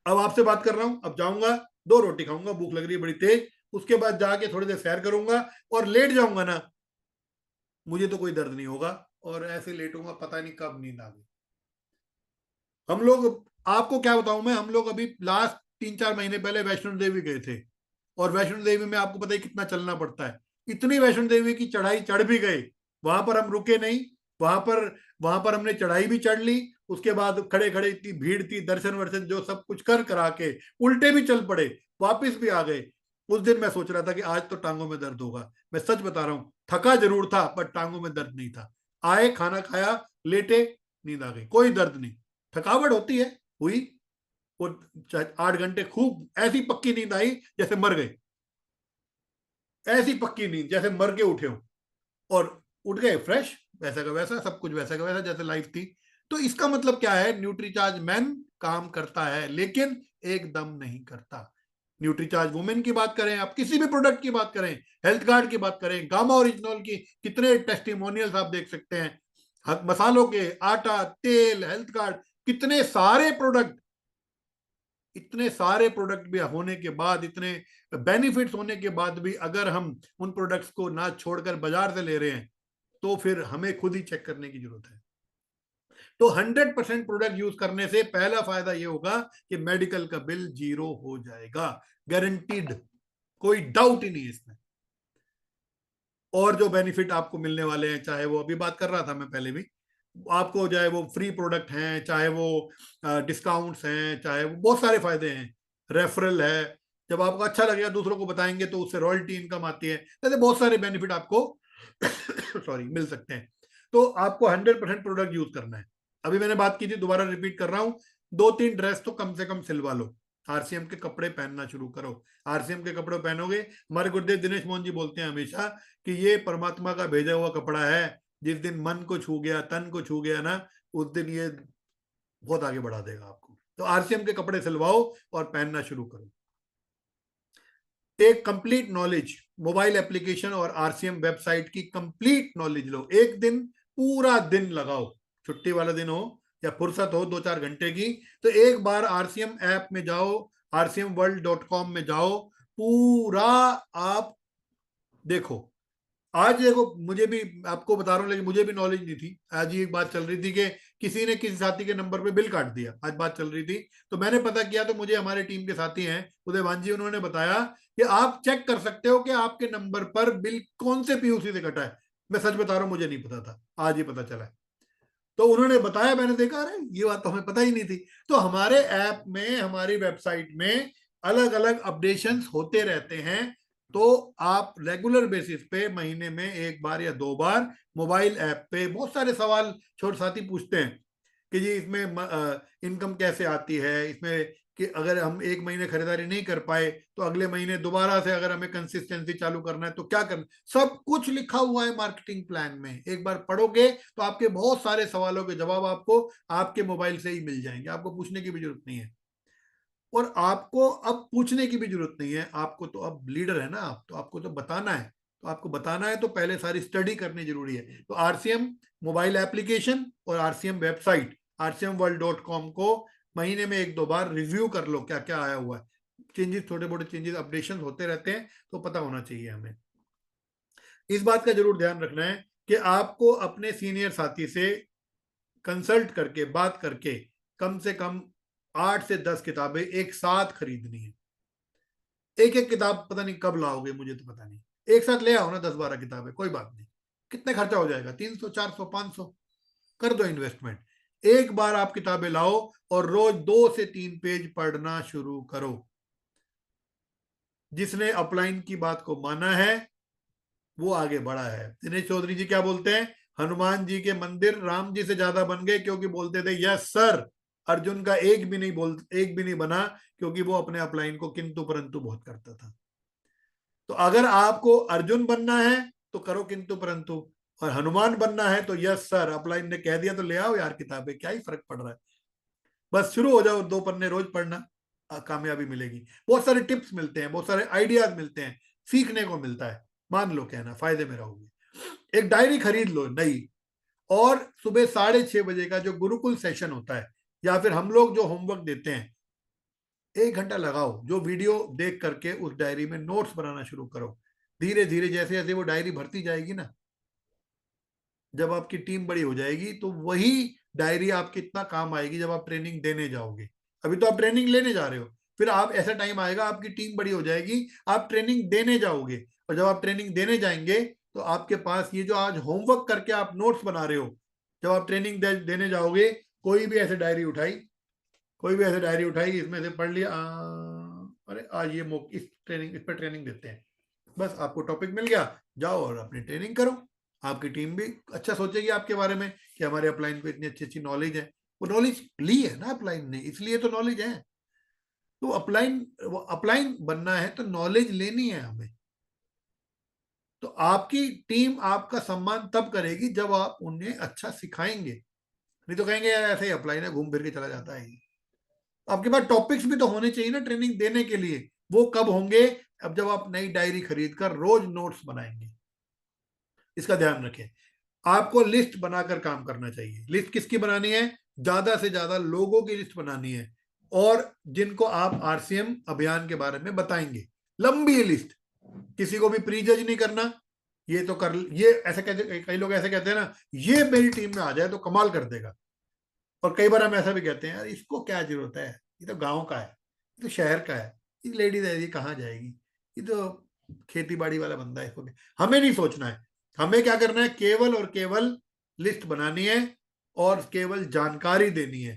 अब आपसे बात कर रहा हूं, अब जाऊंगा 2 रोटी खाऊंगा, भूख लग रही है बड़ी तेज, उसके बाद जाके थोड़ी देर सैर करूंगा और लेट जाऊंगा ना, मुझे तो कोई दर्द नहीं होगा, और ऐसे लेटूंगा पता नहीं कब नींद आ गई। हम लोग, आपको क्या बताऊं मैं, हम लोग अभी लास्ट 3-4 महीने पहले वैष्णो देवी गए थे, और वैष्णो देवी में आपको पता है कितना चलना पड़ता है। इतनी वैष्णो देवी की चढ़ाई चढ़ भी गए, वहां पर हम रुके नहीं, वहां पर वहां पर हमने चढ़ाई भी चढ़ ली, उसके बाद खड़े खड़े इतनी भीड़ थी, दर्शन वर्शन जो सब कुछ कर करा के उल्टे भी चल पड़े, वापिस भी आ गए। उस दिन मैं सोच रहा था कि आज तो टांगों में दर्द होगा। मैं सच बता रहा हूँ, थका जरूर था पर टांगों में दर्द नहीं था। आए, खाना खाया, लेटे, नींद आ गई, कोई दर्द नहीं। थकावट होती है, हुई, वो 8 घंटे खूब ऐसी पक्की नींद आई जैसे मर गए, ऐसी पक्की नींद जैसे मर के उठे हो, और उठ गए फ्रेश, वैसा का वैसा, सब कुछ वैसा का वैसा जैसे लाइफ थी। तो इसका मतलब क्या है, न्यूट्रीचार्ज मैन काम करता है लेकिन एकदम नहीं करता। न्यूट्रीचार्ज वुमेन की बात करें, आप किसी भी प्रोडक्ट की बात करें, हेल्थ गार्ड की बात करें, गामा ओरिजिनल की कितने टेस्टिमोनियल्स आप देख सकते हैं, मसालों के, आटा, तेल, हेल्थ गार्ड, कितने सारे प्रोडक्ट, इतने सारे प्रोडक्ट भी होने के बाद, इतने बेनिफिट्स होने के बाद भी अगर हम उन प्रोडक्ट्स को ना छोड़कर बाजार से ले रहे हैं, तो फिर हमें खुद ही चेक करने की जरूरत है। तो 100% प्रोडक्ट यूज करने से पहला फायदा ये होगा कि मेडिकल का बिल 0 हो जाएगा, गारंटीड, कोई डाउट ही नहीं है इसमें। और जो बेनिफिट आपको मिलने वाले हैं, चाहे वो अभी बात कर रहा था मैं पहले भी, आपको चाहे वो फ्री प्रोडक्ट हैं, चाहे वो डिस्काउंट्स हैं, चाहे वो बहुत सारे फायदे हैं, रेफरल है, जब आपको अच्छा लगेगा दूसरों को बताएंगे तो उससे रॉयल्टी इनकम आती है, जैसे बहुत सारे बेनिफिट आपको सॉरी मिल सकते हैं। तो आपको 100% प्रोडक्ट यूज करना है। अभी मैंने बात की थी, दोबारा रिपीट कर रहा हूँ, 2-3 ड्रेस तो कम से कम सिलवा लो, आरसीएम के कपड़े पहनना शुरू करो। आरसीएम के कपड़े पहनोगे, हमारे गुरुदेव दिनेश मोहन जी बोलते हैं हमेशा कि ये परमात्मा का भेजा हुआ कपड़ा है, जिस दिन मन को छू गया, तन को छू गया ना, उस दिन ये बहुत आगे बढ़ा देगा आपको। तो आरसीएम के कपड़े सिलवाओ और पहनना शुरू करो। एक कंप्लीट नॉलेज, मोबाइल एप्लीकेशन और आरसीएम वेबसाइट की कंप्लीट नॉलेज लो, एक दिन, पूरा दिन लगाओ, छुट्टी वाला दिन हो या फुर्सत हो 2-4 घंटे की, तो एक बार आरसीएम ऐप में जाओ, rcmworld.com में जाओ, पूरा आप देखो। आज देखो, मुझे भी, आपको बता रहा हूँ, लेकिन मुझे भी नॉलेज नहीं थी। आज ही एक बात चल रही थी कि किसी ने किसी साथी के नंबर पे बिल काट दिया, आज बात चल रही थी, तो मैंने पता किया, तो मुझे हमारे टीम के साथी हैं उदयवान जी, उन्होंने बताया कि आप चेक कर सकते हो कि आपके नंबर पर बिल कौन से पीयूसी से कटा है। मैं सच बता रहा हूँ, मुझे नहीं पता था, आज ही पता चला। तो उन्होंने बताया, मैंने देखा, अरे ये बात तो हमें पता ही नहीं थी। तो हमारे ऐप में, हमारी वेबसाइट में अलग अलग अपडेशंस होते रहते हैं। तो आप रेगुलर बेसिस पे, महीने में 1 बार या 2 बार, मोबाइल ऐप पे बहुत सारे सवाल छोटे साथी पूछते हैं कि जी इसमें इनकम कैसे आती है, इसमें कि अगर हम 1 महीने खरीदारी नहीं कर पाए तो अगले महीने दोबारा से अगर हमें कंसिस्टेंसी चालू करना है तो क्या करना, सब कुछ लिखा हुआ है मार्केटिंग प्लान में। एक बार पढ़ोगे तो आपके बहुत सारे सवालों के जवाब आपको आपके मोबाइल से ही मिल जाएंगे, आपको पूछने की भी जरूरत नहीं है। और आपको अब पूछने की भी जरूरत नहीं है, आपको तो अब लीडर है ना आप, तो आपको तो बताना है, तो आपको बताना है तो पहले सारी स्टडी करनी जरूरी है। तो आरसीएम मोबाइल एप्लीकेशन और आरसीएम वेबसाइट rcmworld.com को महीने में 1-2 बार रिव्यू कर लो, क्या क्या आया हुआ है, चेंजेस, छोटे मोटे चेंजेस, अपडेशन होते रहते हैं, तो पता होना चाहिए हमें। इस बात का जरूर ध्यान रखना है कि आपको अपने सीनियर साथी से कंसल्ट करके, बात करके, कम से कम 8 से 10 किताबें एक साथ खरीदनी है। एक एक किताब पता नहीं कब लाओगे, मुझे तो पता नहीं, एक साथ ले आओ ना 10-12 किताबें, कोई बात नहीं, कितने खर्चा हो जाएगा, 300, 400, 500, कर दो इन्वेस्टमेंट। एक बार आप किताबें लाओ और रोज 2 से 3 पेज पढ़ना शुरू करो। जिसने अपलाइन की बात को माना है वो आगे बढ़ा है। दिनेश चौधरी जी क्या बोलते हैं, हनुमान जी के मंदिर राम जी से ज्यादा बन गए क्योंकि बोलते थे यस सर। अर्जुन का एक भी नहीं बना क्योंकि वो अपने अपलाइन को किंतु परंतु बहुत करता था। तो अगर आपको अर्जुन बनना है तो करो किंतु परंतु, और हनुमान बनना है तो यस सर, अपलाइन ने कह दिया तो ले आओ यार किताबें, क्या ही फर्क पड़ रहा है। बस शुरू हो जाओ, 2 पन्ने रोज पढ़ना, कामयाबी मिलेगी। बहुत सारे टिप्स मिलते हैं, बहुत सारे आइडियाज मिलते हैं, सीखने को मिलता है। मान लो कहना फायदे में रहोगे। एक डायरी खरीद लो नई, और सुबह 6:30 बजे का जो गुरुकुल सेशन होता है, या फिर हम लोग जो होमवर्क देते हैं, 1 घंटा लगाओ, जो वीडियो देख करके उस डायरी में नोट्स बनाना शुरू करो। धीरे धीरे जैसे जैसे वो डायरी भरती जाएगी ना, जब आपकी टीम बड़ी हो जाएगी तो वही डायरी आपकी इतना काम आएगी जब आप ट्रेनिंग देने जाओगे। अभी तो आप ट्रेनिंग लेने जा रहे हो, फिर आप ऐसा टाइम आएगा आपकी टीम बड़ी हो जाएगी, आप ट्रेनिंग देने जाओगे, और जब आप ट्रेनिंग देने जाएंगे तो आपके पास ये जो आज होमवर्क करके आप नोट्स बना रहे हो, जब आप ट्रेनिंग देने जाओगे, कोई भी ऐसे डायरी उठाई, कोई भी ऐसे डायरी उठाई, इसमें से पढ़ लिया, अरे आज ये इस पर ट्रेनिंग देते हैं, बस आपको टॉपिक मिल गया, जाओ और अपनी ट्रेनिंग करो। आपकी टीम भी अच्छा सोचेगी आपके बारे में कि हमारे अपलाइन को इतनी अच्छी अच्छी नॉलेज है। वो नॉलेज ली है ना अपलाइन ने, इसलिए तो नॉलेज है। तो अपलाइन बनना है तो नॉलेज लेनी है हमें। तो आपकी टीम आपका सम्मान तब करेगी जब आप उन्हें अच्छा सिखाएंगे, नहीं तो कहेंगे यार ऐसे ही अपलाइन है, घूम फिर के चला जाता है। आपके पास टॉपिक्स भी तो होने चाहिए ना ट्रेनिंग देने के लिए। वो कब होंगे, अब जब आप नई डायरी खरीद कर रोज नोट्स बनाएंगे। इसका ध्यान रखें। आपको लिस्ट बनाकर काम करना चाहिए। लिस्ट किसकी बनानी है, ज्यादा से ज्यादा लोगों की लिस्ट बनानी है, और जिनको आप आरसीएम अभियान के बारे में बताएंगे। लंबी लिस्ट, किसी को भी प्रीजज नहीं करना। ये तो कर, ये ऐसे कहते, कई लोग ऐसे कहते हैं ना, ये मेरी टीम में आ जाए तो कमाल कर देगा। और कई बार हम ऐसा भी कहते हैं यार इसको क्या जरूरत है, ये तो गांव का है, ये तो शहर का है, ये लेडीज है, ये कहाँ जाएगी, ये तो खेती बाड़ी वाला बंदा है, इसको हमें नहीं सोचना है। हमें क्या करना है, केवल और केवल लिस्ट बनानी है और केवल जानकारी देनी है।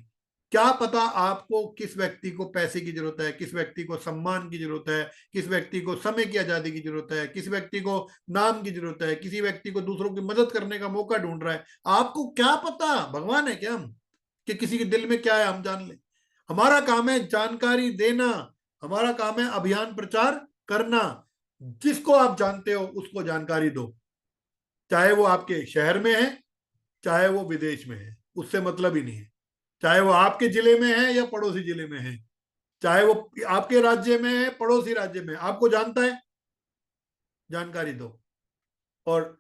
क्या पता आपको किस व्यक्ति को पैसे की जरूरत है, किस व्यक्ति को सम्मान की जरूरत है, किस व्यक्ति को समय की आजादी की जरूरत है, किस व्यक्ति को नाम की जरूरत है, किसी व्यक्ति को दूसरों की मदद करने का मौका ढूंढ रहा है। आपको क्या पता, भगवान है क्या हम कि किसी के दिल में क्या है हम जान ले। हमारा काम है जानकारी देना, हमारा काम है अभियान प्रचार करना। जिसको आप जानते हो उसको जानकारी दो, चाहे वो आपके शहर में है, चाहे वो विदेश में है, उससे मतलब ही नहीं है। चाहे वो आपके जिले में है या पड़ोसी जिले में है, चाहे वो आपके राज्य में है पड़ोसी राज्य में, आपको जानता है, जानकारी दो। और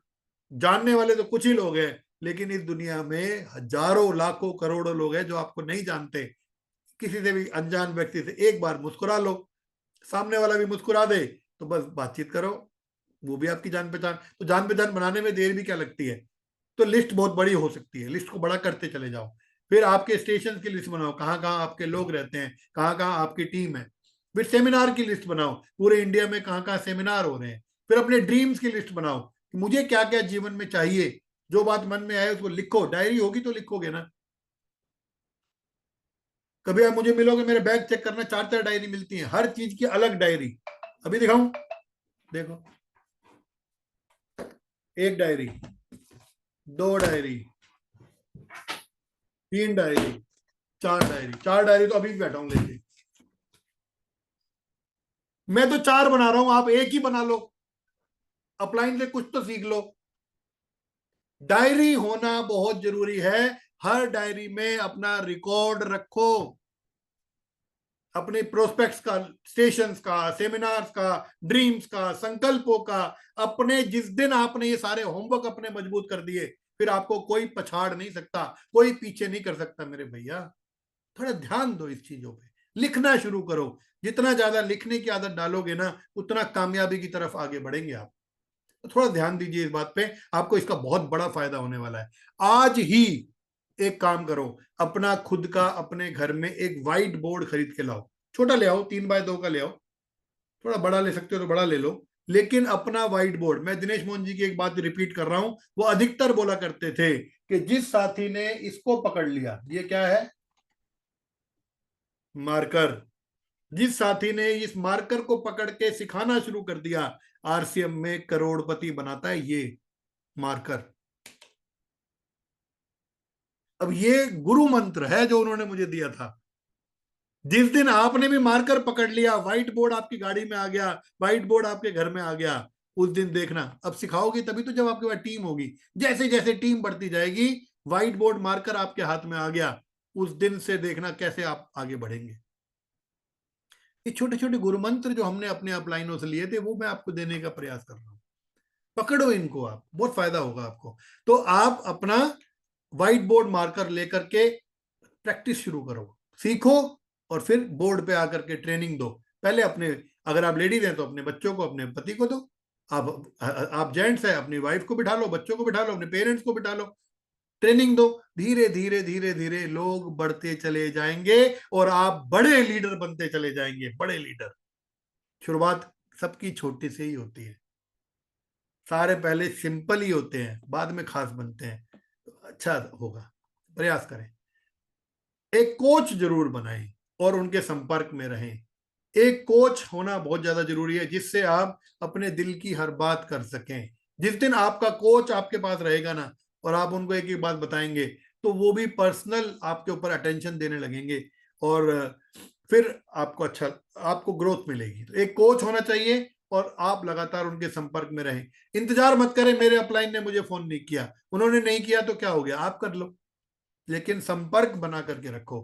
जानने वाले तो कुछ ही लोग हैं, लेकिन इस दुनिया में हजारों लाखों करोड़ों लोग हैं जो आपको नहीं जानते। किसी से भी अनजान व्यक्ति से एक बार मुस्कुरा लो, सामने वाला भी मुस्कुरा दे, तो बस बातचीत करो, वो भी आपकी जान पहचान। तो जान पहचान बनाने में देर भी क्या लगती है। तो लिस्ट बहुत बड़ी हो सकती है, लिस्ट को बड़ा करते चले जाओ। फिर आपके स्टेशन की लिस्ट बनाओ, कहाँ कहाँ आपके लोग रहते हैं, कहाँ कहाँ आपकी टीम है। फिर सेमिनार की लिस्ट बनाओ, पूरे इंडिया में कहाँ कहाँ सेमिनार हो रहे हैं। फिर अपने ड्रीम्स की लिस्ट बनाओ कि मुझे क्या क्या जीवन में चाहिए, जो बात मन में आए उसको लिखो। डायरी होगी तो लिखोगे ना। कभी आप मुझे मिलोगे, मेरे बैग चेक करना, 4 4 डायरी मिलती है, हर चीज की अलग डायरी। अभी दिखाऊं, देखो, 1 diary, 2 diary, 3 diary, 4 diary. 4 diary तो अभी भी बैठा हूं लेके। मैं तो 4 बना रहा हूं, आप एक ही बना लो, अपलाइन से कुछ तो सीख लो। डायरी होना बहुत जरूरी है। हर डायरी में अपना रिकॉर्ड रखो, अपने प्रोस्पेक्ट्स का, स्टेशंस का, सेमिनार्स का, ड्रीम्स का, संकल्पों का। अपने जिस दिन आपने ये सारे होमवर्क अपने मजबूत कर दिए, फिर आपको कोई पछाड़ नहीं सकता, कोई पीछे नहीं कर सकता मेरे भैया। थोड़ा ध्यान दो इस चीजों पे, लिखना शुरू करो। जितना ज्यादा लिखने की आदत डालोगे ना, उतना कामयाबी की तरफ आगे बढ़ेंगे आप। तो थोड़ा ध्यान दीजिए इस बात पे, आपको इसका बहुत बड़ा फायदा होने वाला है। आज ही एक काम करो, अपना खुद का अपने घर में एक व्हाइट बोर्ड खरीद के लाओ। छोटा ले आओ, 3 बाय 2 का ले आओ, थोड़ा बड़ा ले सकते हो तो बड़ा ले लो। लेकिन अपना व्हाइट बोर्ड, मैं दिनेश मोहन जी की एक बात रिपीट कर रहा हूं, वो अधिकतर बोला करते थे कि जिस साथी ने इसको पकड़ लिया, ये क्या है, मार्कर, जिस साथी ने इस मार्कर को पकड़ के सिखाना शुरू कर दिया, आरसीएम में करोड़पति बनाता है ये मार्कर। अब ये गुरु मंत्र है जो उन्होंने मुझे दिया था। जिस दिन आपने भी मार्कर पकड़ लिया, व्हाइट बोर्ड आपकी गाड़ी में आ गया, व्हाइट बोर्ड आपके घर में आ गया, उस दिन देखना, अब सिखाओगी तभी तो जब आपके पास टीम होगी। जैसे जैसे टीम बढ़ती जाएगी, व्हाइट बोर्ड मार्कर आपके हाथ में आ गया, उस दिन से देखना कैसे आप आगे बढ़ेंगे। ये छोटे छोटे गुरु मंत्र जो हमने अपने अपलाइनों से लिए थे, वो मैं आपको देने का प्रयास कर रहा हूँ। पकड़ो इनको, आप बहुत फायदा होगा आपको। तो आप अपना व्हाइट बोर्ड मार्कर लेकर के प्रैक्टिस शुरू करो, सीखो, और फिर बोर्ड पे आकर के ट्रेनिंग दो। पहले अपने, अगर आप लेडीज हैं तो अपने बच्चों को, अपने पति को दो। आप जेंट्स हैं, अपनी वाइफ को बिठा लो, बच्चों को बिठा लो, अपने पेरेंट्स को बिठा लो, ट्रेनिंग दो। धीरे धीरे धीरे धीरे लोग बढ़ते चले जाएंगे और आप बड़े लीडर बनते चले जाएंगे, बड़े लीडर। शुरुआत सबकी छोटी से ही होती है, सारे पहले सिंपल ही होते हैं, बाद में खास बनते हैं। तो अच्छा होगा, प्रयास करें। एक कोच जरूर बनाएं और उनके संपर्क में रहें। एक कोच होना बहुत ज्यादा जरूरी है, जिससे आप अपने दिल की हर बात कर सकें। जिस दिन आपका कोच आपके पास रहेगा ना, और आप उनको एक एक बात बताएंगे, तो वो भी पर्सनल आपके ऊपर अटेंशन देने लगेंगे, और फिर आपको अच्छा, आपको ग्रोथ मिलेगी। तो एक कोच होना चाहिए और आप लगातार उनके संपर्क में रहें। इंतजार मत करें, मेरे अपलाइन ने मुझे फोन नहीं किया, उन्होंने नहीं किया तो क्या हो गया, आप कर लो। लेकिन संपर्क बना करके रखो।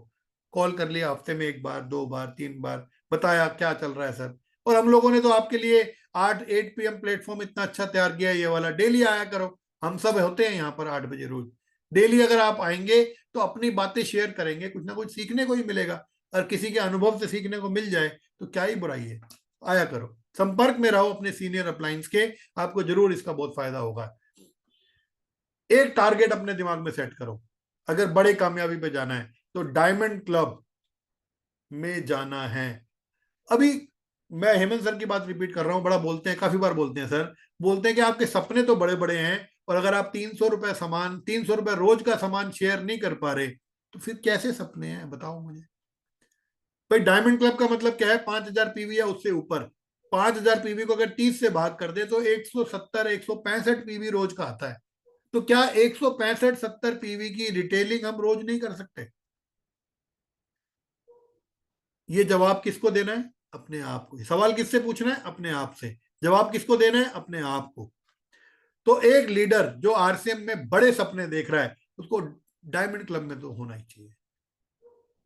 कॉल कर लिया हफ्ते में एक बार, दो बार, तीन बार, बताया क्या चल रहा है सर। और हम लोगों ने तो आपके लिए 8 PM प्लेटफॉर्म इतना अच्छा तैयार किया है, ये वाला डेली आया करो। हम सब होते हैं यहाँ पर 8 बजे रोज। डेली अगर आप आएंगे तो अपनी बातें शेयर करेंगे, कुछ ना कुछ सीखने को ही मिलेगा। और किसी के अनुभव से सीखने को मिल जाए तो क्या ही बुराई है, आया करो, संपर्क में रहो अपने सीनियर अपलाइंस के, आपको जरूर इसका बहुत फायदा होगा। एक टारगेट अपने दिमाग में सेट करो, अगर बड़े कामयाबी पे जाना है तो डायमंड क्लब में जाना है। अभी मैं हेमंत सर की बात रिपीट कर रहा हूं, बड़ा बोलते हैं, काफी बार बोलते हैं सर, बोलते हैं कि आपके सपने तो बड़े बड़े हैं, और अगर आप 300 रुपए सामान, 300 रुपए रोज का सामान शेयर नहीं कर पा रहे, तो फिर कैसे सपने हैं, बताओ मुझे। भाई डायमंड क्लब का मतलब क्या है, 5,000 पीवी या उससे ऊपर। 5,000 पीवी को अगर 30 से भाग कर दे तो 170, 165 पीवी रोज का आता है। तो क्या 165-70 पीवी की रिटेलिंग हम रोज नहीं कर सकते? ये जवाब किसको देना है, अपने आप को। सवाल किससे पूछना है, अपने आप से। जवाब किसको देना है, अपने आप को। तो एक लीडर जो आरसीएम में बड़े सपने देख रहा है, उसको डायमंड क्लब में तो होना ही चाहिए।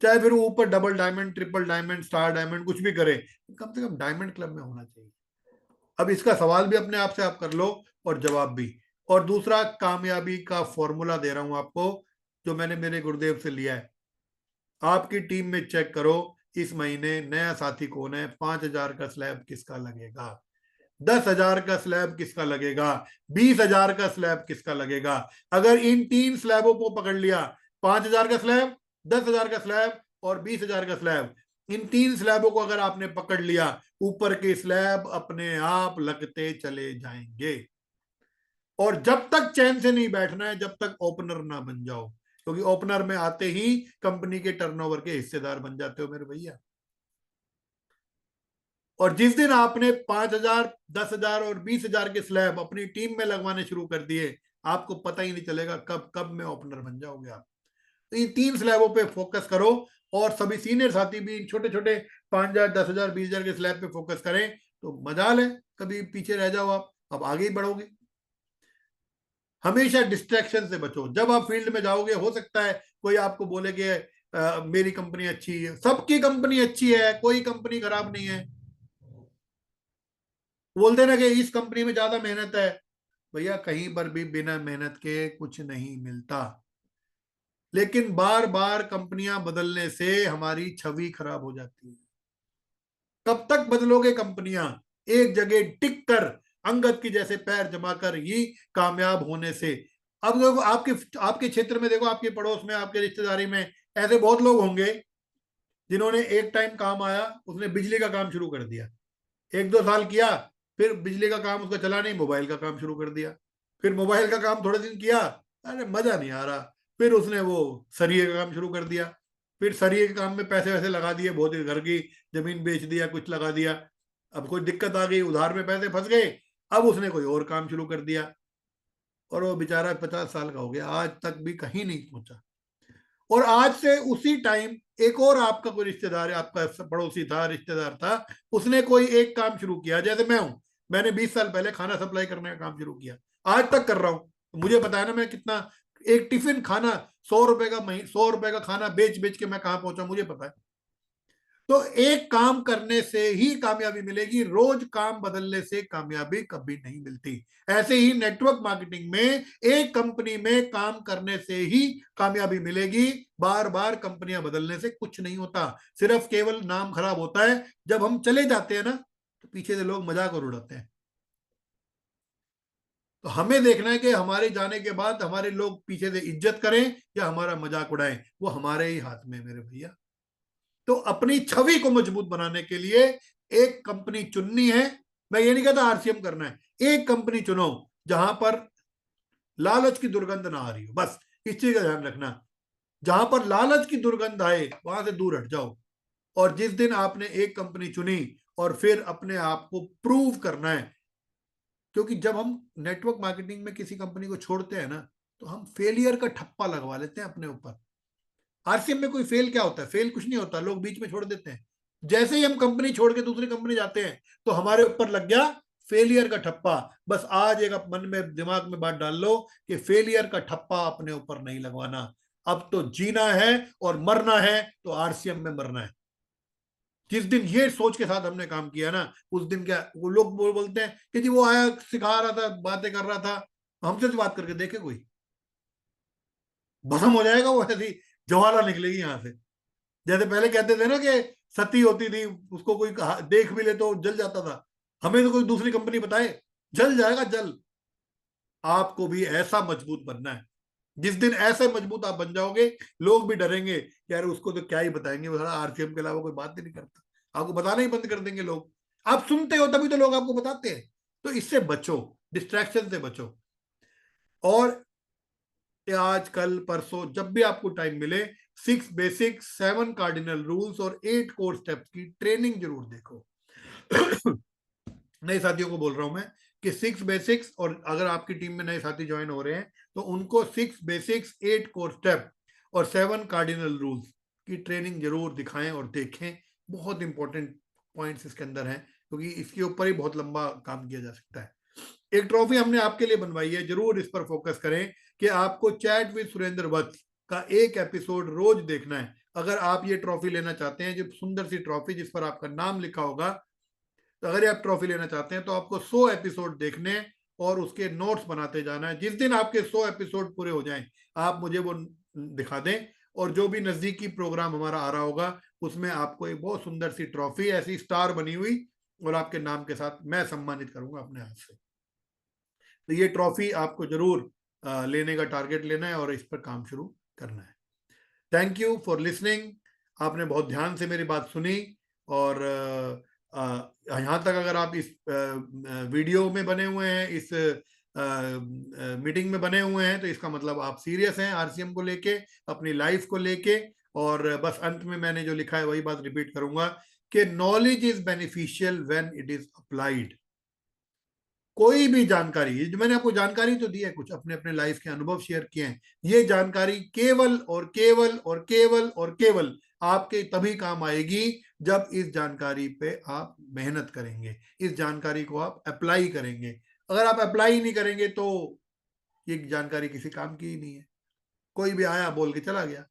चाहे फिर वो ऊपर double diamond, triple diamond, star diamond कुछ भी करे, कम से कम डायमंड क्लब में होना चाहिए। अब इसका सवाल भी अपने आप से आप कर लो, और जवाब भी। और दूसरा कामयाबी का फॉर्मूला दे रहा हूं आपको, जो मैंने मेरे गुरुदेव से लिया है। आपकी टीम में चेक करो, इस महीने नया साथी कौन है, 5,000 का स्लैब किसका लगेगा, 10,000 का स्लैब किसका लगेगा, 20,000 का स्लैब किसका लगेगा। अगर इन 3 स्लैबों को पकड़ लिया, 5,000 का स्लैब, 10,000 का स्लैब और 20,000 का स्लैब, इन 3 स्लैबों को अगर आपने पकड़ लिया, ऊपर के स्लैब अपने आप लगते चले जाएंगे। और जब तक चैन से नहीं बैठना है, जब तक ओपनर ना बन जाओ, क्योंकि ओपनर में आते ही कंपनी के टर्नओवर के हिस्सेदार बन जाते हो मेरे भैया। और जिस दिन आपने 5,000, 10,000 और 20,000 के स्लैब अपनी टीम में लगवाने शुरू कर दिए, आपको पता ही नहीं चलेगा कब कब में ओपनर बन जाओगे आप। तो इन 3 स्लैबों पे फोकस करो, और सभी सीनियर साथी भी इन छोटे छोटे 5,000, 10,000, 20,000 के स्लैब पे फोकस करें, तो मजाल है, कभी पीछे रह जाओ आप, अब आगे ही बढ़ोगे। हमेशा डिस्ट्रैक्शन से बचो। जब आप फील्ड में जाओगे, हो सकता है कोई आपको बोले कि मेरी कंपनी अच्छी है, सबकी कंपनी अच्छी है, कोई कंपनी खराब नहीं है। बोलते ना कि इस कंपनी में ज्यादा मेहनत है, भैया कहीं पर भी बिना मेहनत के कुछ नहीं मिलता। लेकिन बार बार कंपनियां बदलने से हमारी छवि खराब हो जाती है। कब तक बदलोगे कंपनियां, एक जगह टिक कर, अंगद की जैसे पैर जमाकर ही कामयाब होने से। अब देखो आपके आपके क्षेत्र में, देखो आपके पड़ोस में, आपके रिश्तेदारी में ऐसे बहुत लोग होंगे जिन्होंने एक टाइम काम आया, उसने बिजली का काम शुरू कर दिया, 1-2 साल किया, फिर बिजली का काम उसका चला नहीं, मोबाइल का काम शुरू कर दिया। फिर मोबाइल का काम थोड़े दिन किया, अरे मजा नहीं आ रहा, फिर उसने वो सरिये का काम शुरू कर दिया। फिर सरिये के काम में पैसे वैसे लगा दिए, बहुत ही घर की जमीन बेच दिया, कुछ लगा दिया। अब कोई दिक्कत आ गई, उधार में पैसे फंस गए, अब उसने कोई और काम शुरू कर दिया। और वो बेचारा 50 साल का हो गया, आज तक भी कहीं नहीं पहुंचा। और आज से उसी टाइम एक और आपका कोई रिश्तेदार है, आपका पड़ोसी था, रिश्तेदार था, उसने कोई एक काम शुरू किया। जैसे मैं हूं, मैंने 20 साल पहले खाना सप्लाई करने का काम शुरू किया, आज तक कर रहा हूं। तो मुझे पता है ना मैं कितना, एक टिफिन खाना 100 रुपए का, 100 रुपए का खाना बेच बेच के मैं कहां पहुंचा, मुझे पता है। तो एक काम करने से ही कामयाबी मिलेगी, रोज काम बदलने से कामयाबी कभी नहीं मिलती। ऐसे ही नेटवर्क मार्केटिंग में एक कंपनी में काम करने से ही कामयाबी मिलेगी, बार बार कंपनियां बदलने से कुछ नहीं होता। सिर्फ केवल नाम खराब होता है। जब हम चले जाते हैं ना, तो पीछे से लोग मजाक और उड़ाते हैं। तो हमें देखना है कि हमारे जाने के बाद हमारे लोग पीछे से इज्जत करें या हमारा मजाक उड़ाएं, वो हमारे ही हाथ में मेरे भैया। तो अपनी छवि को मजबूत बनाने के लिए एक कंपनी चुननी है। मैं ये नहीं कहता आरसीएम करना है, एक कंपनी चुनो जहां पर लालच की दुर्गंध ना आ रही हो, बस इस चीज का ध्यान रखना। जहां पर लालच की दुर्गंध आए वहां से दूर हट जाओ। और जिस दिन आपने एक कंपनी चुनी, और फिर अपने आप को प्रूव करना है, क्योंकि जब हम नेटवर्क मार्केटिंग में किसी कंपनी को छोड़ते हैं ना, तो हम फेलियर का ठप्पा लगवा लेते हैं अपने ऊपर। आरसीएम में कोई फेल क्या होता है? फेल कुछ नहीं होता, लोग बीच में छोड़ देते हैं। जैसे ही हम कंपनी छोड़ के दूसरी कंपनी जाते हैं, तो हमारे ऊपर लग गया फेलियर का ठप्पा। बस आज एक मन में दिमाग में बात डाल लो कि फेलियर का ठप्पा अपने ऊपर नहीं लगवाना। अब तो जीना है और मरना है तो आरसीएम में मरना है। जिस दिन ये सोच के साथ हमने काम किया ना, उस दिन क्या वो लोग बोलते हैं कि जी वो आया सिखा रहा था, बातें कर रहा था, हमसे तो बात करके देखे कोई, भस्म हो जाएगा वो, ऐसी ज्वाला निकलेगी यहां से। जैसे पहले कहते थे ना कि सती होती थी, उसको कोई देख भी ले तो जल जाता था। हमें तो कोई दूसरी कंपनी बताए, जल जाएगा जल। आपको भी ऐसा मजबूत बनना है। जिस दिन ऐसे मजबूत आप बन जाओगे, लोग भी डरेंगे, यार उसको तो क्या ही बताएंगे, वो सारा आरसीएम के अलावा कोई बात ही नहीं करता। आपको बताना ही बंद कर देंगे लोग। आप सुनते हो तभी तो लोग आपको बताते हैं। तो इससे बचो, डिस्ट्रैक्शन से बचो। और आज कल परसों जब भी आपको टाइम मिले, 6 बेसिक, 7 कार्डिनल रूल्स और 8 कोर स्टेप्स की ट्रेनिंग जरूर देखो। नए साथियों को बोल रहा हूं मैं कि 6 बेसिक्स, और अगर आपकी टीम में नए साथी ज्वाइन हो रहे हैं तो उनको 6 बेसिक्स, 8 कोर स्टेप और 7 कार्डिनल रूल्स की ट्रेनिंग जरूर दिखाएं और देखें। बहुत इंपॉर्टेंट पॉइंट्स इसके अंदर हैं, क्योंकि इसके ऊपर ही बहुत लंबा काम किया जा सकता है। एक ट्रॉफी हमने आपके लिए बनवाई है, जरूर इस पर फोकस करें कि आपको चैट विद सुरेंद्र वत्स का एक एपिसोड रोज देखना है। अगर आप ये ट्रॉफी लेना चाहते हैं, जो सुंदर सी ट्रॉफी जिस पर आपका नाम लिखा होगा, तो अगर आप ट्रॉफी लेना चाहते हैं तो आपको 100 एपिसोड देखने और उसके नोट्स बनाते जाना है। जिस दिन आपके 100 एपिसोड पूरे हो जाएं, आप मुझे वो दिखा दें, और जो भी नजदीकी प्रोग्राम हमारा आ रहा होगा उसमें आपको एक बहुत सुंदर सी ट्रॉफी, ऐसी स्टार बनी हुई और आपके नाम के साथ मैं सम्मानित करूंगा अपने हाथ से। तो ये ट्रॉफी आपको जरूर लेने का टारगेट लेना है और इस पर काम शुरू करना है। Thank you for listening. आपने बहुत ध्यान से मेरी बात सुनी। और यहाँ तक अगर आप इस वीडियो में बने हुए हैं, इस मीटिंग में बने हुए हैं, तो इसका मतलब आप सीरियस हैं आरसीएम को लेके, अपनी लाइफ को लेके। और बस अंत में मैंने जो लिखा है वही बात रिपीट करूंगा कि knowledge is beneficial when it is applied. कोई भी जानकारी, जो मैंने आपको जानकारी तो दी है, कुछ अपने अपने लाइफ के अनुभव शेयर किए हैं, ये जानकारी केवल और केवल और केवल और केवल आपके तभी काम आएगी जब इस जानकारी पे आप मेहनत करेंगे, इस जानकारी को आप अप्लाई करेंगे। अगर आप अप्लाई नहीं करेंगे तो ये जानकारी किसी काम की ही नहीं है। कोई भी आया बोल के चला गया,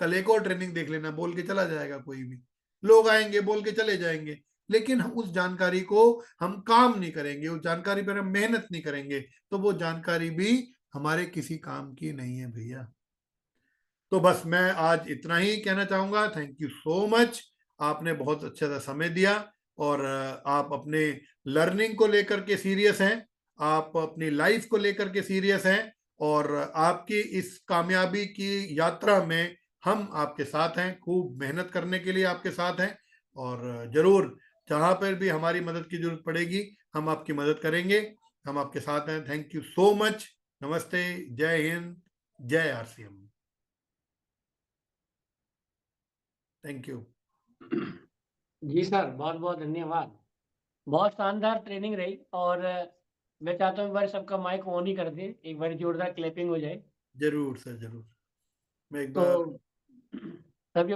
कल एक और ट्रेनिंग देख लेना, बोल के चला जाएगा कोई भी। लोग आएंगे बोल के चले जाएंगे, लेकिन हम उस जानकारी को हम काम नहीं करेंगे, उस जानकारी पर हम मेहनत नहीं करेंगे, तो वो जानकारी भी हमारे किसी काम की नहीं है भैया। तो बस मैं आज इतना ही कहना चाहूंगा। Thank you so much. आपने बहुत अच्छा सा समय दिया, और आप अपने लर्निंग को लेकर के सीरियस हैं, आप अपनी लाइफ को लेकर के सीरियस हैं, और आपकी इस कामयाबी की यात्रा में हम आपके साथ हैं, खूब मेहनत करने के लिए आपके साथ हैं। और जरूर जहां पर भी हमारी मदद की जरूरत पड़ेगी हम आपकी मदद करेंगे, हम आपके साथ हैं। Thank you so much. नमस्ते। जय हिंद। जय आरसीएम। Thank you. जी सर, बहुत बहुत धन्यवाद। बहुत शानदार ट्रेनिंग रही, और मैं चाहता हूँ एक बार सबका माइक ऑन ही कर दे, एक बार जोरदार क्लैपिंग हो जाए। जरूर सर, जरूर। मैं एक तो बार सभी